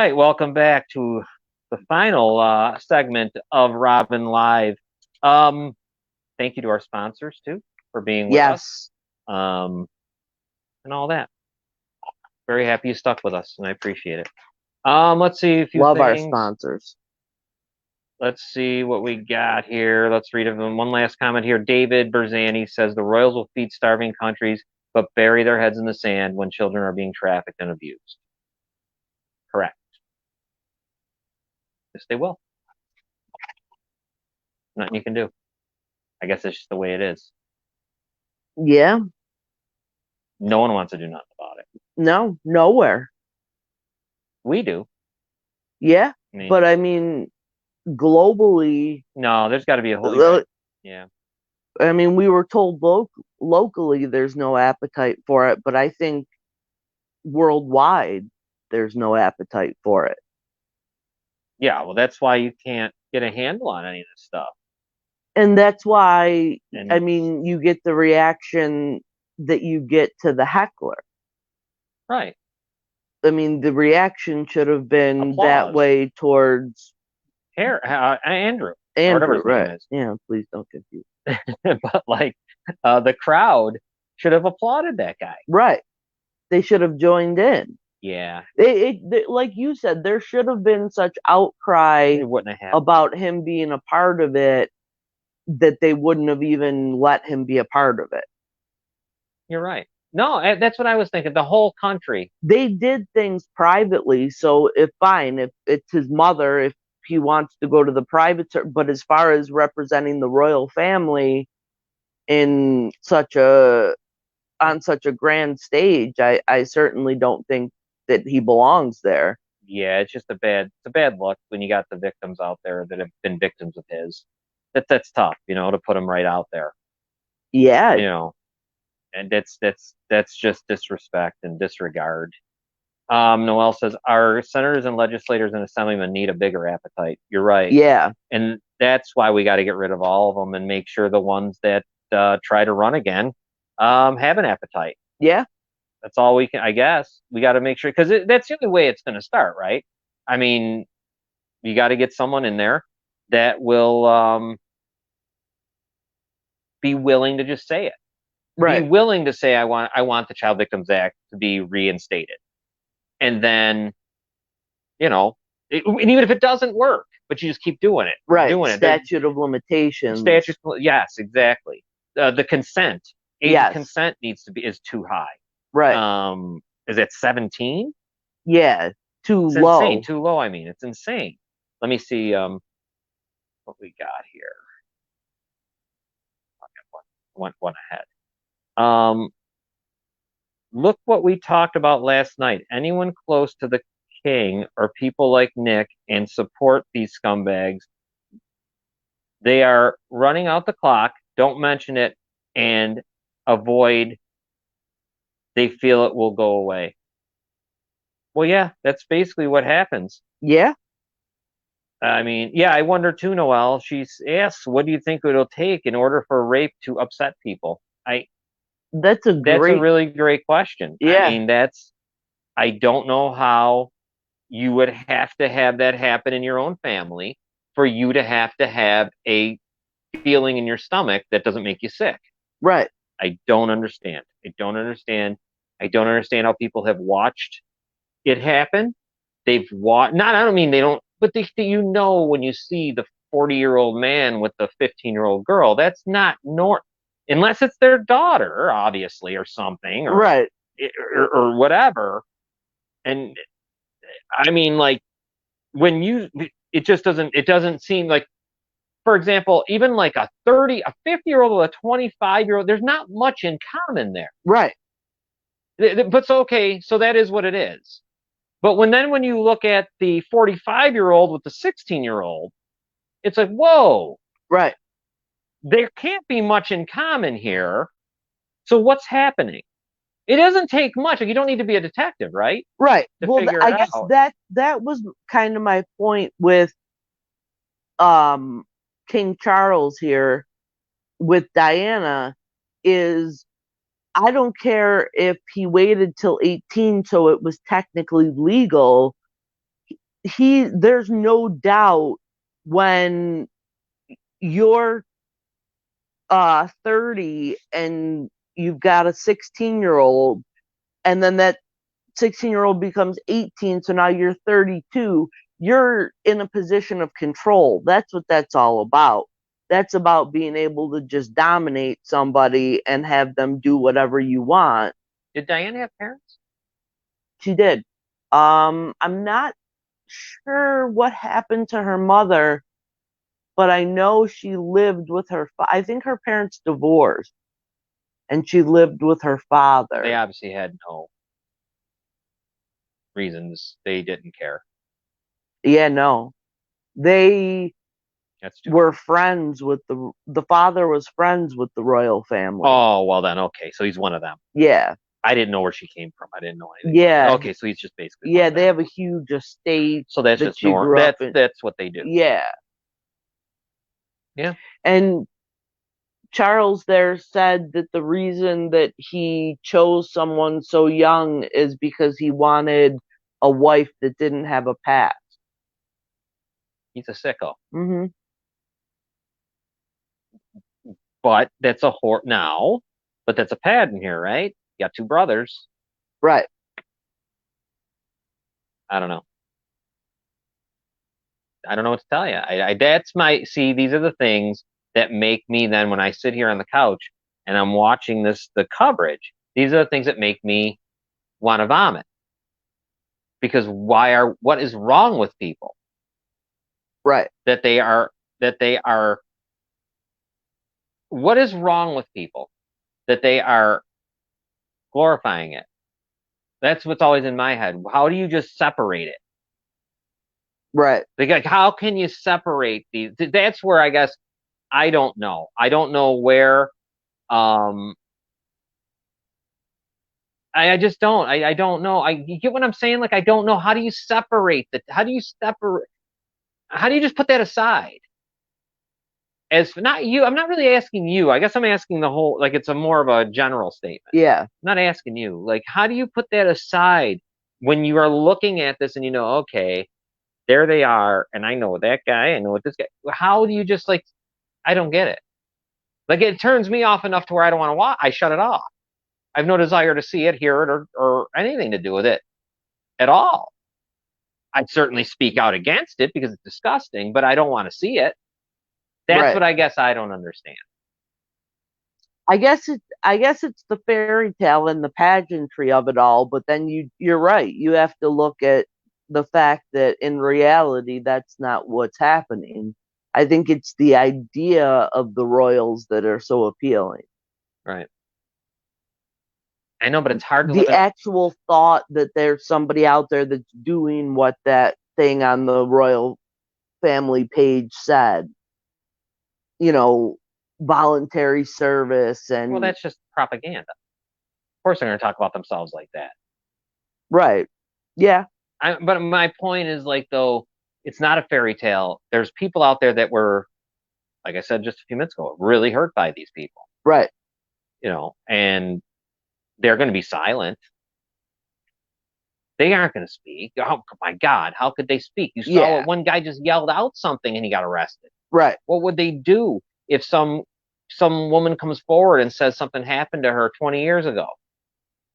right, welcome back to the final segment of Robin Live. Thank you to our sponsors too for being with us, and all that. Very happy you stuck with us, and I appreciate it. Let's see a few Love our things. sponsors. Let's see what we got here. Let's read them. One last comment here. David Berzani says the Royals will feed starving countries, but bury their heads in the sand when children are being trafficked and abused. Correct. Yes, they will. Nothing you can do. I guess it's just the way it is. Yeah. No one wants to do nothing about it. No, nowhere. We do. Yeah, I mean, but I mean, globally, no, there's got to be a whole. Yeah. I mean, we were told locally there's no appetite for it, but I think worldwide there's no appetite for it. Yeah, well, that's why you can't get a handle on any of this stuff. And that's why, And I mean, you get the reaction that you get to the heckler. right. I mean, the reaction should have been Applause. that way towards Andrew. Andrew, his name right? is. Yeah, please don't confuse. But like, the crowd should have applauded that guy. Right. They should have joined in. Yeah. Like you said, there should have been such outcry It wouldn't have happened. about him being a part of it that they wouldn't have even let him be a part of it. You're right. No, that's what I was thinking. The whole country. They did things privately, so if it's his mother, if he wants to go to the private, but as far as representing the royal family on such a grand stage, I certainly don't think that he belongs there. Yeah, it's just a bad look when you got the victims out there that have been victims of his. That's tough, to put them right out there. Yeah. And that's just disrespect and disregard. Noel says our senators and legislators and assemblymen need a bigger appetite. You're right. Yeah. And that's why we got to get rid of all of them and make sure the ones that try to run again have an appetite. Yeah. That's all we can. I guess we got to make sure, because that's the only way it's going to start, right? I mean, you got to get someone in there that will be willing to just say it. Right. Be willing to say, I want the Child Victims Act to be reinstated. And then, and even if it doesn't work, but you just keep doing it. Right. Doing Statute of limitations. Yes, exactly. The consent. Age of consent is too high. Right. Is it 17? Yeah. Too It's low. insane. Too low, I mean. It's insane. Let me see what we got here. One ahead. Look what we talked about last night. Anyone close to the king or people like Nick and support these scumbags, they are running out the clock. Don't mention it and avoid. They feel it will go away. Well, yeah, that's basically what happens. Yeah. I mean, yeah, I wonder too, Noel. She's asked, what do you think it'll take in order for rape to upset people? That's a really great question. Yeah. I mean, I don't know how you would have to have that happen in your own family for you to have a feeling in your stomach that doesn't make you sick. Right. I don't understand. I don't understand how people have watched it happen. They've watched, I don't mean they don't, but when you see the 40-year-old man with the 15-year-old girl, that's not normal. Unless it's their daughter, obviously, or something, or, right, or whatever. And I mean, like, it doesn't seem like, for example, even like a 50-year-old with a 25-year-old, there's not much in common there. Right. But okay, so that is what it is. But when you look at the 45-year-old with the 16-year-old, it's like, whoa. Right. There can't be much in common here. So what's happening? It doesn't take much. Like, you don't need to be a detective, right? Right. Well, I guess that was kind of my point with King Charles here with Diana is I don't care if he waited till 18 so it was technically legal. there's no doubt when you're 30 and you've got a 16-year-old, and then that 16-year-old becomes 18, so now you're 32, you're in a position of control. That's what that's all about. That's about being able to just dominate somebody and have them do whatever you want. Did Diana have parents? She did. I'm not sure what happened to her mother, but I know she lived with I think her parents divorced, and she lived with her father. They obviously had no reasons. They didn't care. Yeah, no. They That's too were friends with the father was friends with the royal family. Oh, well then, okay. So he's one of them. Yeah. I didn't know where she came from. I didn't know anything. Yeah. Okay, so he's just basically. Yeah, they have a huge estate. So that's that just she normal. grew up in. That's what they do. Yeah. Yeah. And Charles there said that the reason that he chose someone so young is because he wanted a wife that didn't have a past. He's a sicko. Mm-hmm. But that's a whore now. But that's a pattern here, right? You got two brothers. Right. I don't know. I don't know what to tell you. That's my see. These are the things that make me then when I sit here on the couch and I'm watching the coverage. These are the things that make me want to vomit. Because what is wrong with people? Right. That they are. What is wrong with people? That they are glorifying it. That's what's always in my head. How do you just separate it? Right. Like, how can you separate these? That's where I guess I don't know. I don't know where. I just don't. I don't know. You get what I'm saying? Like, I don't know. How do you separate that? How do you separate? How do you just put that aside? As for not you, I'm not really asking you. I guess I'm asking the whole. Like, it's a more of a general statement. Yeah. I'm not asking you. Like, how do you put that aside when you are looking at this and you know, okay, there they are, and I know that guy, I know what this guy. How do you just like? I don't get it. Like, it turns me off enough to where I don't want to watch. I shut it off. I have no desire to see it, hear it, or anything to do with it at all. I'd certainly speak out against it because it's disgusting, but I don't want to see it. That's Right. what I guess I don't understand. I guess it's the fairy tale and the pageantry of it all, but then you're right. You have to look at the fact that in reality that's not what's happening. I think it's the idea of the royals that are so appealing. Right. I know, but it's hard to The look at. actual thought that there's somebody out there that's doing what that thing on the royal family page said. You know, voluntary service and. Well, that's just propaganda. Of course, they're going to talk about themselves like that. Right. Yeah. But my point is, like, though, it's not a fairy tale. There's people out there that were, like I said just a few minutes ago, really hurt by these people. Right. You know, and they're going to be silent. They aren't going to speak. Oh my God, how could they speak? You saw it. One guy just yelled out something and he got arrested. Right. What would they do if some woman comes forward and says something happened to her 20 years ago?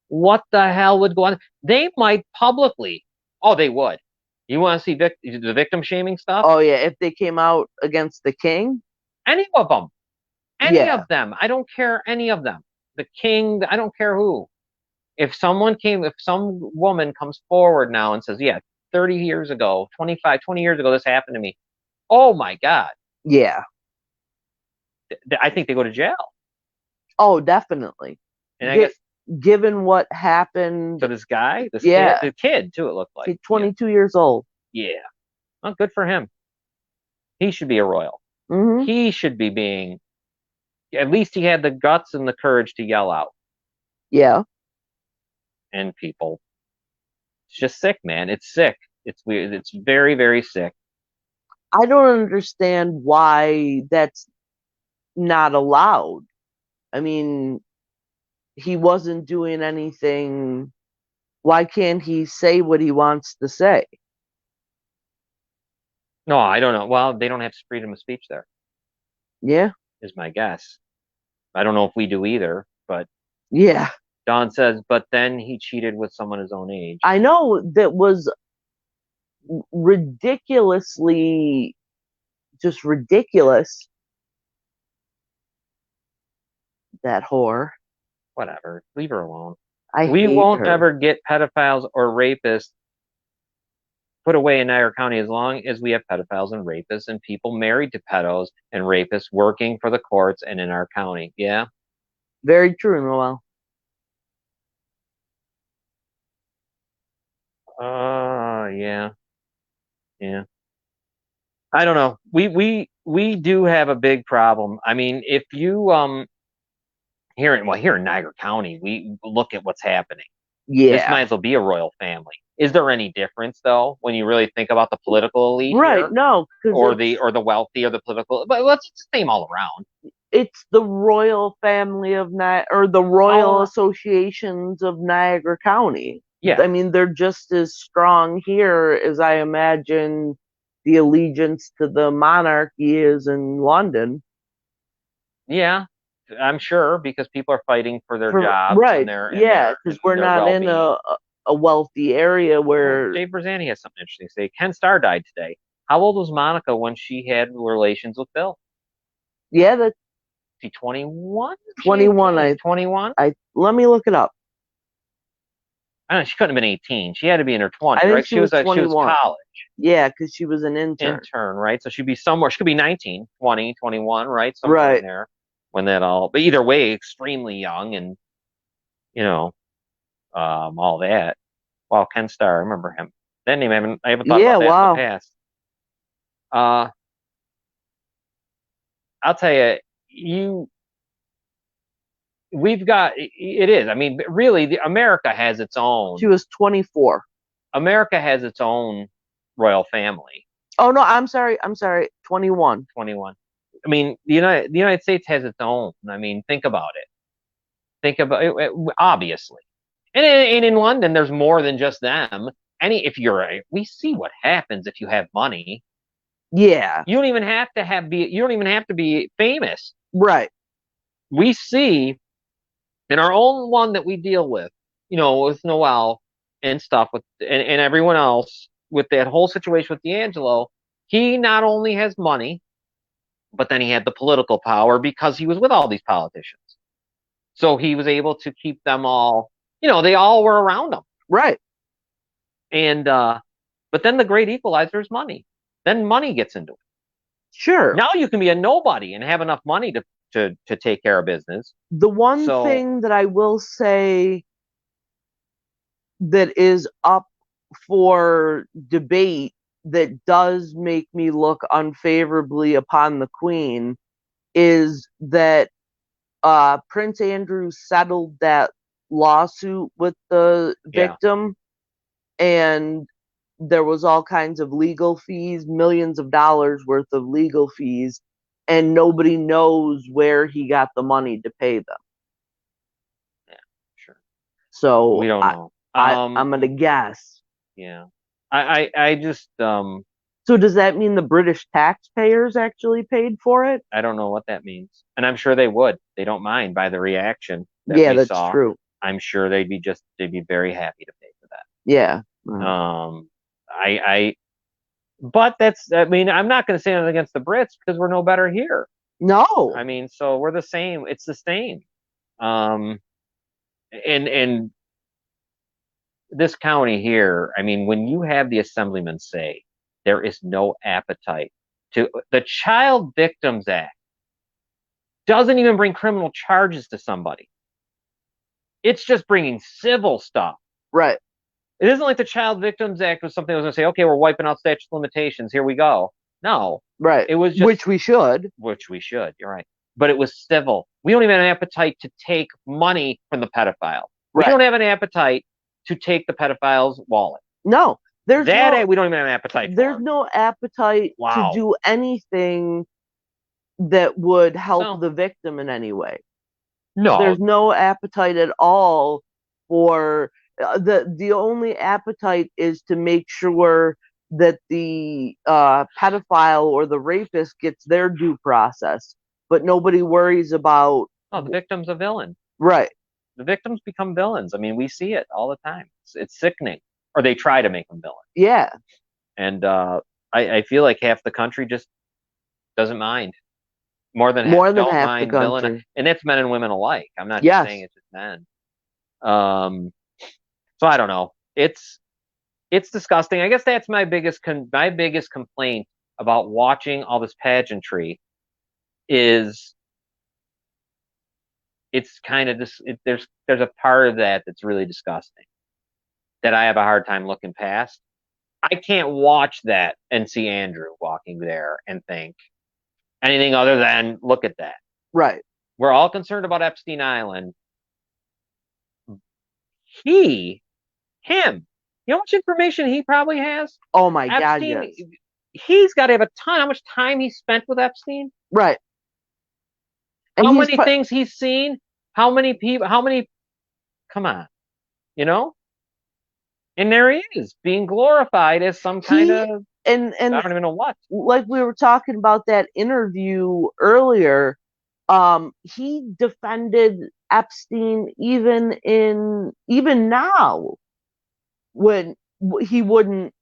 What the hell would go on? They might publicly. Oh, they would. You want to see the victim shaming stuff? Oh yeah, if they came out against the king? Any of them. Any of them. I don't care any of them. The king, I don't care who. If some woman comes forward now and says, yeah, 30 years ago, 25, 20 years ago, this happened to me. Oh my God. Yeah. I think they go to jail. Oh, definitely. And I guess given what happened to this guy, kid, the kid too, it looked like. He's 22 years old. Yeah. Well, good for him. He should be a royal. Mm-hmm. He should be being, at least he had the guts and the courage to yell out. Yeah. And people, it's just sick, man. It's sick. It's weird. It's very, very sick. I don't understand why that's not allowed. I mean, he wasn't doing anything. Why can't he say what he wants to say? No, I don't know. Well, they don't have freedom of speech there, Yeah. is my guess. I don't know if we do either, but Yeah. Don says, but then he cheated with someone his own age. I know that was ridiculously, just ridiculous. That whore. Whatever. Leave her alone. I We hate won't her. ever get pedophiles or rapists put away in Niagara County as long as we have pedophiles and rapists and people married to pedos and rapists working for the courts and in our county. Yeah. Very true, Noel. Yeah. Yeah. I don't know. We do have a big problem. I mean, if you here in Niagara County, we look at what's happening. This Yeah. might as well be a royal family. Is there any difference though when you really think about the political elite Right. here? No, Or the wealthy or the political, but let's just name all around. it's the royal family of or the royal Oh. associations of Niagara County. Yeah. I mean, they're just as strong here as I imagine the allegiance to the monarchy is in London. Yeah, I'm sure because people are fighting for their jobs right. and their because we're their not in well-being. a wealthy area where Dave Berzani has something interesting to say. Ken Starr died today. How old was Monica when she had relations with Bill? yeah, that's Is he 21? 21. 21? Let me look it up. I don't know. She couldn't have been 18. She had to be in her 20s, I think right? she was 21. She was college. Yeah, because she was an intern. Right? So she'd be somewhere. She could be 19, 20, 21, right? Somewhere Right. in there when that all. But either way, extremely young and all that. Wow, Ken Starr, I remember him. That name I haven't thought about that wow. in the past. I'll tell you, we've got it is. I mean, really, America has its own. She was 24. America has its own royal family. Oh no, I'm sorry. 21. 21. I mean, the United States has its own. I mean, think about it. Think about it, obviously, and in London, there's more than just them. We see what happens if you have money. Yeah. You don't even have to be famous. Right. We see in our own one that we deal with, with Noel and stuff and everyone else with that whole situation with D'Angelo, he not only has money, but then he had the political power because he was with all these politicians. So he was able to keep them all, they all were around him. Right. And but then the great equalizer is money. Then money gets into it. Sure. Now you can be a nobody and have enough money to take care of business. The one thing that I will say that is up for debate that does make me look unfavorably upon the Queen is that Prince Andrew settled that lawsuit with the victim, and there was all kinds of legal fees, millions of dollars worth of legal fees, and nobody knows where he got the money to pay them. Yeah, sure. So we don't know. I'm gonna guess. Yeah. I just So does that mean the British taxpayers actually paid for it? I don't know what that means. And I'm sure they would. They don't mind by the reaction that yeah, we that's saw. true. I'm sure they'd be very happy to pay for that. Yeah. But I'm not going to say anything against the Brits because we're no better here. No. I mean, so we're the same. It's the same. And this county here, I mean, when you have the assemblyman say there is no appetite to the Child Victims Act doesn't even bring criminal charges to somebody. It's just bringing civil stuff. Right. It isn't like the Child Victims Act was something that was going to say, okay, we're wiping out statute of limitations. Here we go. No. Right. It was just, which we should. You're right. But it was civil. We don't even have an appetite to take money from the pedophile. Right. We don't have an appetite to take the pedophile's wallet. No. We don't even have an appetite for. There's no appetite to do anything that would help the victim in any way. No. There's no appetite at all for the only appetite is to make sure that the pedophile or the rapist gets their due process, but nobody worries about Oh, the victim's a villain. right. The victims become villains. I mean, we see it all the time. It's sickening, or they try to make them villains. Yeah, And I feel like half the country just doesn't mind. More than half more than don't half the mind villain, country. and it's men and women alike. I'm not just Yes. saying it's just men. So I don't know. It's disgusting. I guess that's my biggest complaint about watching all this pageantry is it's kind of this. There's a part of that that's really disgusting that I have a hard time looking past. I can't watch that and see Andrew walking there and think anything other than look at that. Right. We're all concerned about Epstein Island. Him, you know how much information he probably has? Oh my God, Epstein, yes. he's got to have a ton. How much time he spent with Epstein? Right. And How he's many things he's seen? How many people? How many? Come on, you know? And there he is, being glorified as some kind of and I don't even know what. like we were talking about that interview earlier, he defended Epstein even now when he wouldn't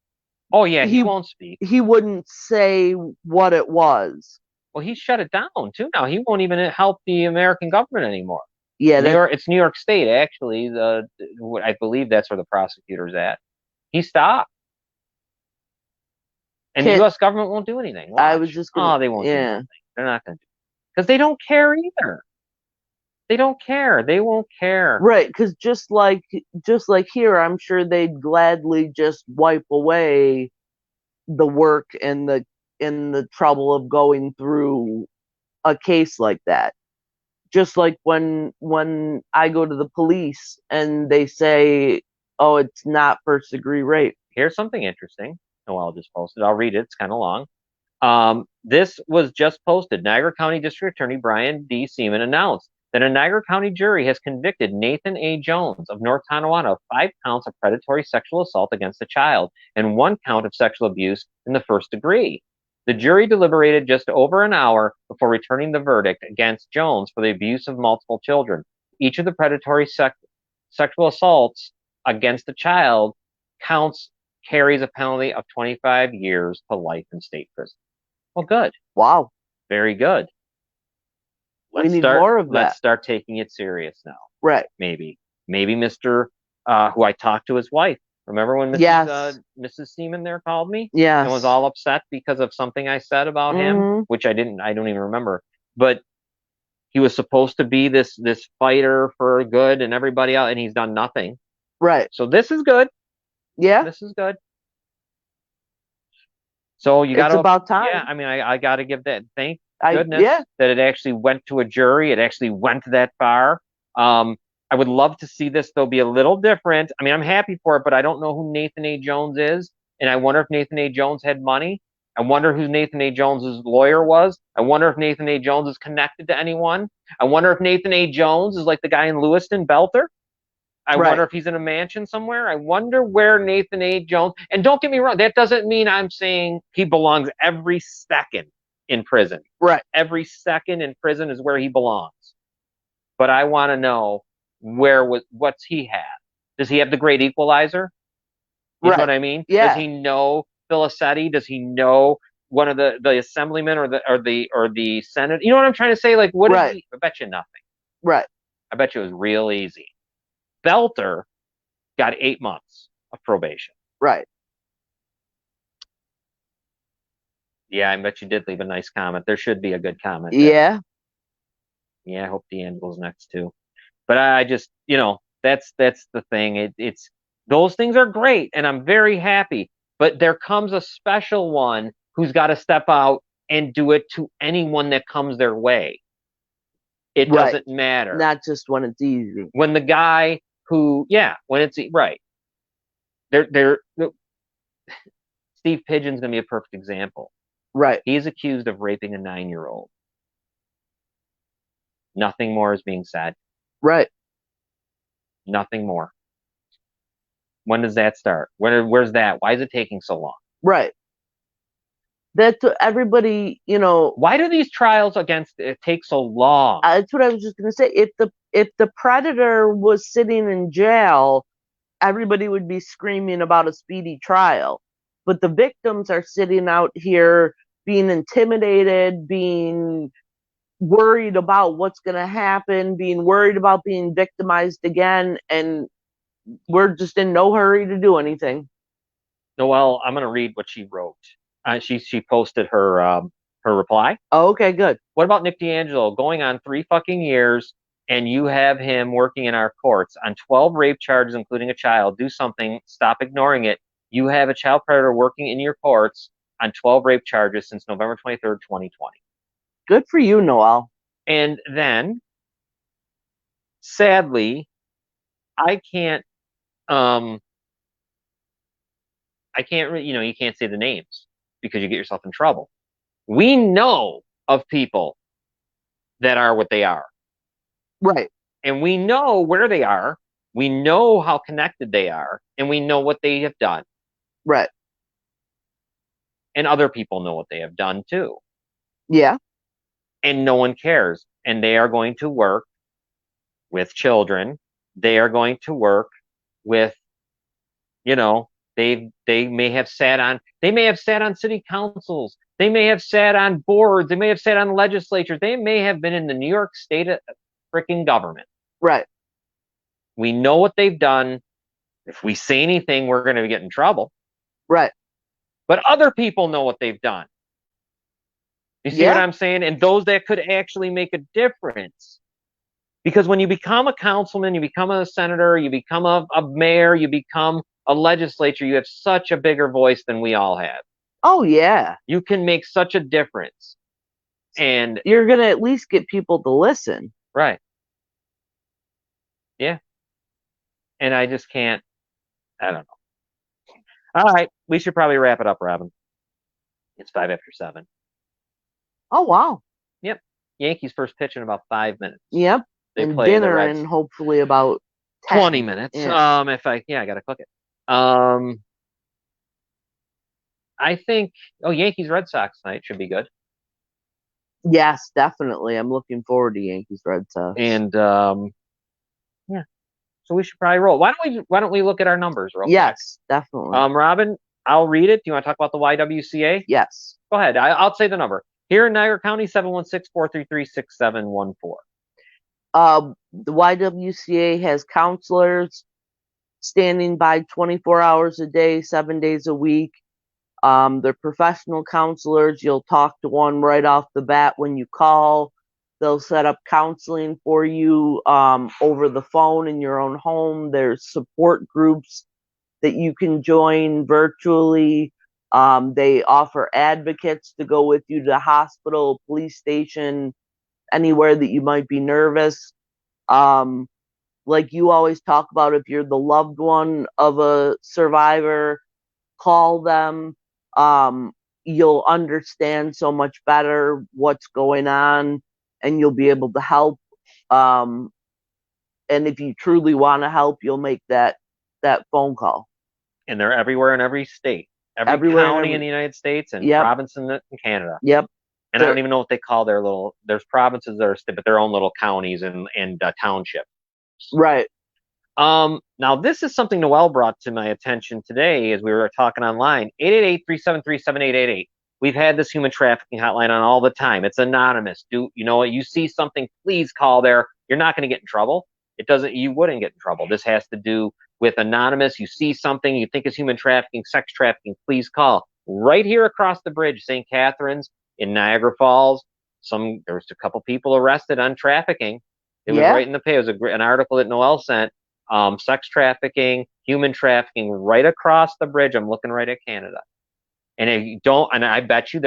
Oh yeah, he won't speak. he wouldn't say what it was. Well, he shut it down too now. He won't even help the American government anymore. Yeah, It's New York State, actually. I believe that's where the prosecutor's at. He stopped. And the U.S. government won't do anything. Watch. I was just gonna, they won't do anything. They're not going to do it. Because they don't care either. They don't care. They won't care. Right, because just like here, I'm sure they'd gladly just wipe away the work and the trouble of going through a case like that. Just like when I go to the police and they say, "Oh, it's not first degree rape." Here's something interesting. Noel just posted. I'll read it. It's kind of long. This was just posted. Niagara County District Attorney Brian D. Seaman announced that a Niagara County jury has convicted Nathan A. Jones of North Tonawanda of 5 counts of predatory sexual assault against a child and 1 count of sexual abuse in the first degree. The jury deliberated just over an hour before returning the verdict against Jones for the abuse of multiple children. Each of the predatory sexual assaults against a child counts carries a penalty of 25 years to life in state prison. Well, good. Wow. Very good. We need more of that. Let's start taking it serious now. Right. Maybe Mr. Who I talked to his wife. Remember when Mrs. Seaman there called me? Yes. And was all upset because of something I said about him, which I don't even remember. But he was supposed to be this fighter for good and everybody else, and he's done nothing. Right. So this is good. Yeah. This is good. So you got to. It's about time. Yeah, I mean, I got to give that. Thank goodness that it actually went to a jury. It actually went that far. I would love to see this, though, be a little different. I mean, I'm happy for it, but I don't know who Nathan A. Jones is. And I wonder if Nathan A. Jones had money. I wonder who Nathan A. Jones's lawyer was. I wonder if Nathan A. Jones is connected to anyone. I wonder if Nathan A. Jones is like the guy in Lewiston, Belter. I wonder if he's in a mansion somewhere. I wonder where Nathan A. Jones, and don't get me wrong, that doesn't mean I'm saying he belongs every second in prison. Right. Every second in prison is where he belongs. But I want to know what's he have? Does he have the great equalizer? You know what I mean? Yeah. Does he know Filicetti? Does he know one of the assemblymen or the Senate? You know what I'm trying to say? Like, what is he? I bet you nothing. Right. I bet you it was real easy. Belter got 8 months of probation. Right. Yeah, I bet you did leave a nice comment. There should be a good comment. Yeah. Yeah, I hope D'Angelo's next too. But I just, that's the thing. It's those things are great, and I'm very happy. But there comes a special one who's got to step out and do it to anyone that comes their way. It doesn't matter. Not just when it's easy. When the guy when it's right. Steve Pigeon's gonna be a perfect example. Right. He's accused of raping a 9-year-old. Nothing more is being said. Right. Nothing more. When does that start? Where's that? Why is it taking so long? Right. That's what everybody, Why do these trials against it take so long? that's what I was just gonna say. If the predator was sitting in jail, everybody would be screaming about a speedy trial. But the victims are sitting out here being intimidated, being worried about what's going to happen, being worried about being victimized again, and we're just in no hurry to do anything. Noelle, I'm going to read what she wrote. She posted her reply. Oh, okay, good. What about Nick D'Angelo going on 3 fucking years, and you have him working in our courts on 12 rape charges, including a child? Do something. Stop ignoring it. You have a child predator working in your courts on 12 rape charges since November 23rd, 2020. Good for you, Noelle. And then, sadly, I can't, you can't say the names because you get yourself in trouble. We know of people that are what they are. Right. And we know where they are. We know how connected they are. And we know what they have done. Right. And other people know what they have done too. Yeah. And no one cares. And they are going to work with children. They are going to work with, they may have sat on city councils. They may have sat on boards. They may have sat on legislatures. They may have been in the New York State freaking government. Right. We know what they've done. If we say anything, we're going to get in trouble. Right. But other people know what they've done. You see what I'm saying? And those that could actually make a difference. Because when you become a councilman, you become a senator, you become a mayor, you become a legislature, you have such a bigger voice than we all have. Oh, yeah. You can make such a difference. And you're going to at least get people to listen. Right. Yeah. And I just can't, I don't know. All right. We should probably wrap it up, Robin. It's 7:05. Oh, wow. Yep. Yankees first pitch in about 5 minutes. Yep. They and play dinner in hopefully about 10. 20 minutes. Yeah. I gotta cook it. I think Yankees Red Sox tonight should be good. Yes, definitely. I'm looking forward to Yankees Red Sox. And yeah. So we should probably roll. Why don't we look at our numbers real quick? Yes, definitely. Robin, I'll read it. Do you want to talk about the YWCA? Yes. Go ahead. I'll say the number. Here in Niagara County, 716-433-6714. The YWCA has counselors standing by 24 hours a day, 7 days a week. They're professional counselors. You'll talk to one right off the bat when you call. They'll set up counseling for you over the phone in your own home. There's support groups that you can join virtually. They offer advocates to go with you to the hospital, police station, anywhere that you might be nervous. Like you always talk about, if you're the loved one of a survivor, call them. You'll understand so much better what's going on, and you'll be able to help. And if you truly want to help, you'll make that phone call. And they're everywhere in every state, every county in the United States, and province in Canada. Yep. And I don't even know what they call there's provinces that are, but their own little counties and townships. Right. Now this is something Noelle brought to my attention today as we were talking online. 888-373-7888. We've had this human trafficking hotline on all the time. It's anonymous. You know what? You see something, please call there. You're not going to get in trouble. You wouldn't get in trouble. This has to do with anonymous. You see something you think is human trafficking, sex trafficking, please call. Right here across the bridge, St. Catharines in Niagara Falls. There was a couple people arrested on trafficking. It was right in the page. It was an article that Noelle sent. Sex trafficking, human trafficking, right across the bridge. I'm looking right at Canada. And if you don't, and I bet you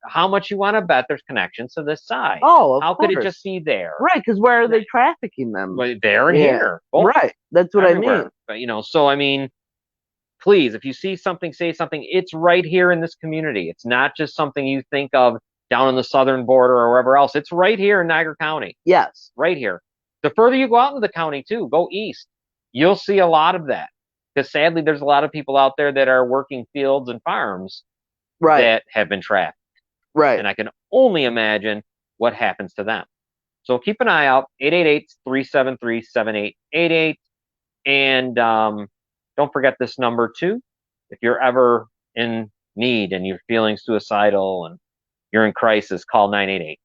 how much you want to bet there's connections to this side. Oh, how could it just be there? Right, because where are they trafficking them? There and here. Both. Right, that's what Everywhere. I mean. But, so I mean, please, if you see something, say something. It's right here in this community. It's not just something you think of down on the southern border or wherever else. It's right here in Niagara County. Yes. Right here. The further you go out into the county, too, go east. You'll see a lot of that. because sadly, there's a lot of people out there that are working fields and farms Right. that have been trapped. Right. And I can only imagine what happens to them. So keep an eye out, 888-373-7888. And don't forget this number too. If you're ever in need and you're feeling suicidal and you're in crisis, call 988.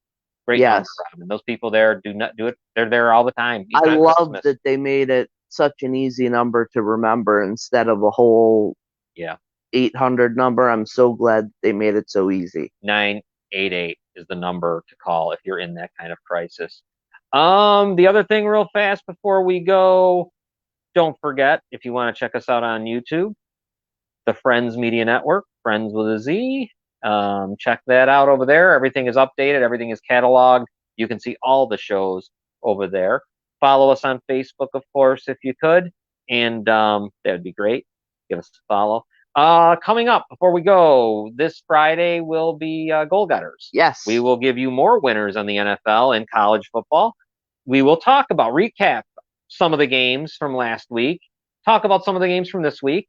Great number, Robin. Those people there do not do it. They're there all the time. I love that they made it such an easy number to remember instead of a whole 800 number. I'm so glad they made it so easy. 988 is the number to call if you're in that kind of crisis. The other thing real fast before we go, don't forget, if you want to check us out on YouTube, the Friends Media Network, Friends with a Z. Check that out over there. Everything is updated. Everything is cataloged. You can see all the shows over there. Follow us on Facebook, of course, if you could. And that would be great. Give us a follow. Coming up, before we go, this Friday will be Goal Getters. Yes. We will give you more winners on the NFL and college football. We will talk about, recap some of the games from last week. Talk about some of the games from this week.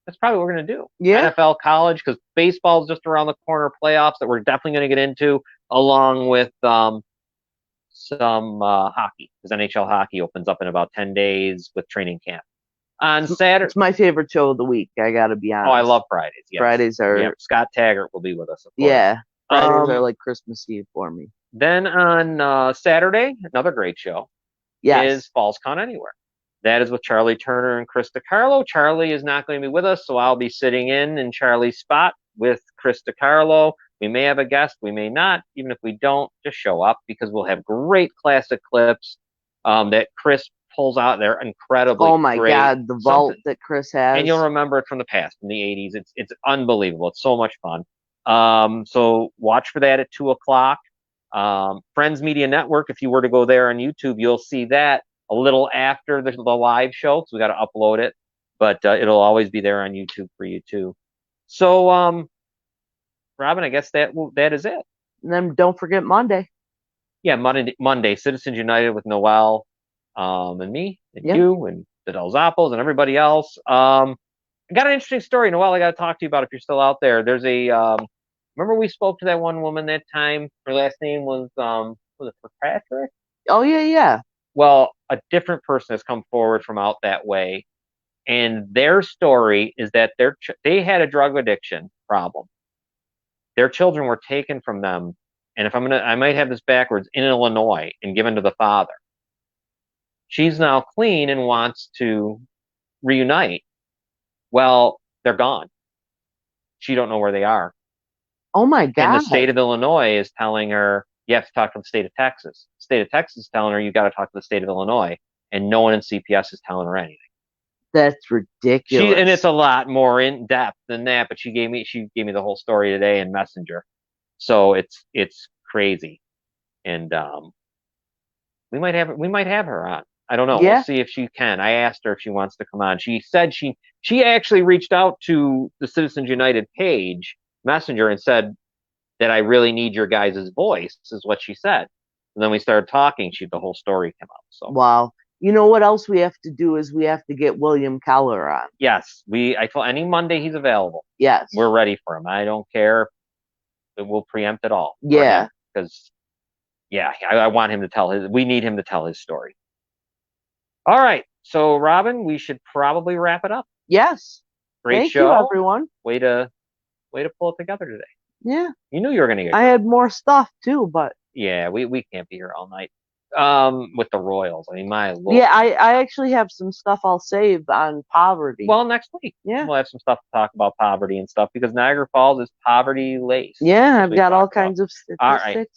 That's probably what we're going to do. Yeah. NFL, college, because baseball is just around the corner, playoffs that we're definitely going to get into, along with some hockey, because NHL hockey opens up in about 10 days with training camp. On Saturday. It's my favorite show of the week, I got to be honest. Oh, I love Fridays. Yes. Fridays are. Yeah, Scott Taggart will be with us, of course. Yeah. Fridays are like Christmas Eve for me. Then on Saturday, another great show is Falls Count Anywhere. That is with Charlie Turner and Chris DiCarlo. Charlie is not going to be with us, so I'll be sitting in Charlie's spot with Chris DiCarlo. We may have a guest, we may not. Even if we don't, just show up, because we'll have great classic clips that Chris pulls out. They're incredibly Oh my great. God, the vault that Chris has. And you'll remember it from the past, from the 80s. It's unbelievable. It's so much fun. So watch for that at 2 o'clock. Friends Media Network, if you were to go there on YouTube, you'll see that a little after the live show, so we got to upload it, but it'll always be there on YouTube for you too. So, Robin, I guess that is it. And then don't forget Monday. Yeah, Monday, Citizens United with Noel, and me, and you, and the Del Zappos, and everybody else. I got an interesting story, Noel. I got to talk to you about if you're still out there. There's a remember we spoke to that one woman that time. Her last name was it Kirkpatrick? Oh yeah. Well, a different person has come forward from out that way, and their story is that they had a drug addiction problem. Their children were taken from them, and I might have this backwards, in Illinois, and given to the father. She's now clean and wants to reunite. Well, they're gone. She don't know where they are. Oh my God. And the state of Illinois is telling her, you have to talk to the state of Texas. The state of Texas is telling her, you got to talk to the state of Illinois. And no one in CPS is telling her anything. That's ridiculous. And it's a lot more in depth than that, but she gave me the whole story today in Messenger. So it's crazy. And we might have her on. I don't know. Yeah. We'll see if she can. I asked her if she wants to come on. She said she actually reached out to the Citizens United page, Messenger, and said that I really need your guys' voice, is what she said. And then we started talking. The whole story came out. So wow. You know what else we have to do is we have to get William Keller on. Yes, I told any Monday he's available. Yes, we're ready for him. I don't care. We'll preempt it all. Yeah, because I want him to we need him to tell his story. All right, so Robin, we should probably wrap it up. Yes. Great show, you, everyone. Way to pull it together today. Yeah. You knew you were going to get. I had more stuff too, but yeah, we can't be here all night. With the Royals, I mean, my Lord. Yeah, I actually have some stuff I'll save on poverty. Well, next week, we'll have some stuff to talk about poverty and stuff, because Niagara Falls is poverty laced. Yeah, I've got all kinds of statistics. All right,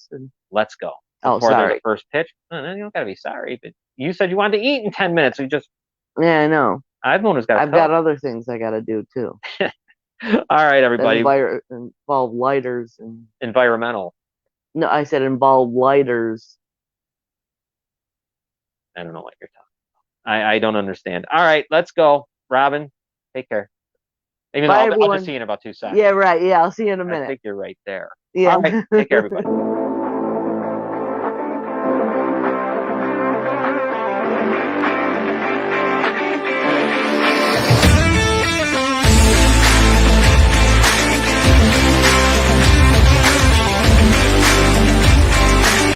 let's go. Before the first pitch. No, you don't gotta be sorry, but you said you wanted to eat in 10 minutes. Yeah, I know. I've got other things I got to do too. All right, everybody. Involve lighters and environmental. No, I said involve lighters. I don't know what you're talking about. I don't understand. All right, let's go. Robin, take care. Even though I'll just see you in about 2 seconds. Yeah, right. Yeah, I'll see you in a minute. I think you're right there. Yeah. All right, take care, everybody.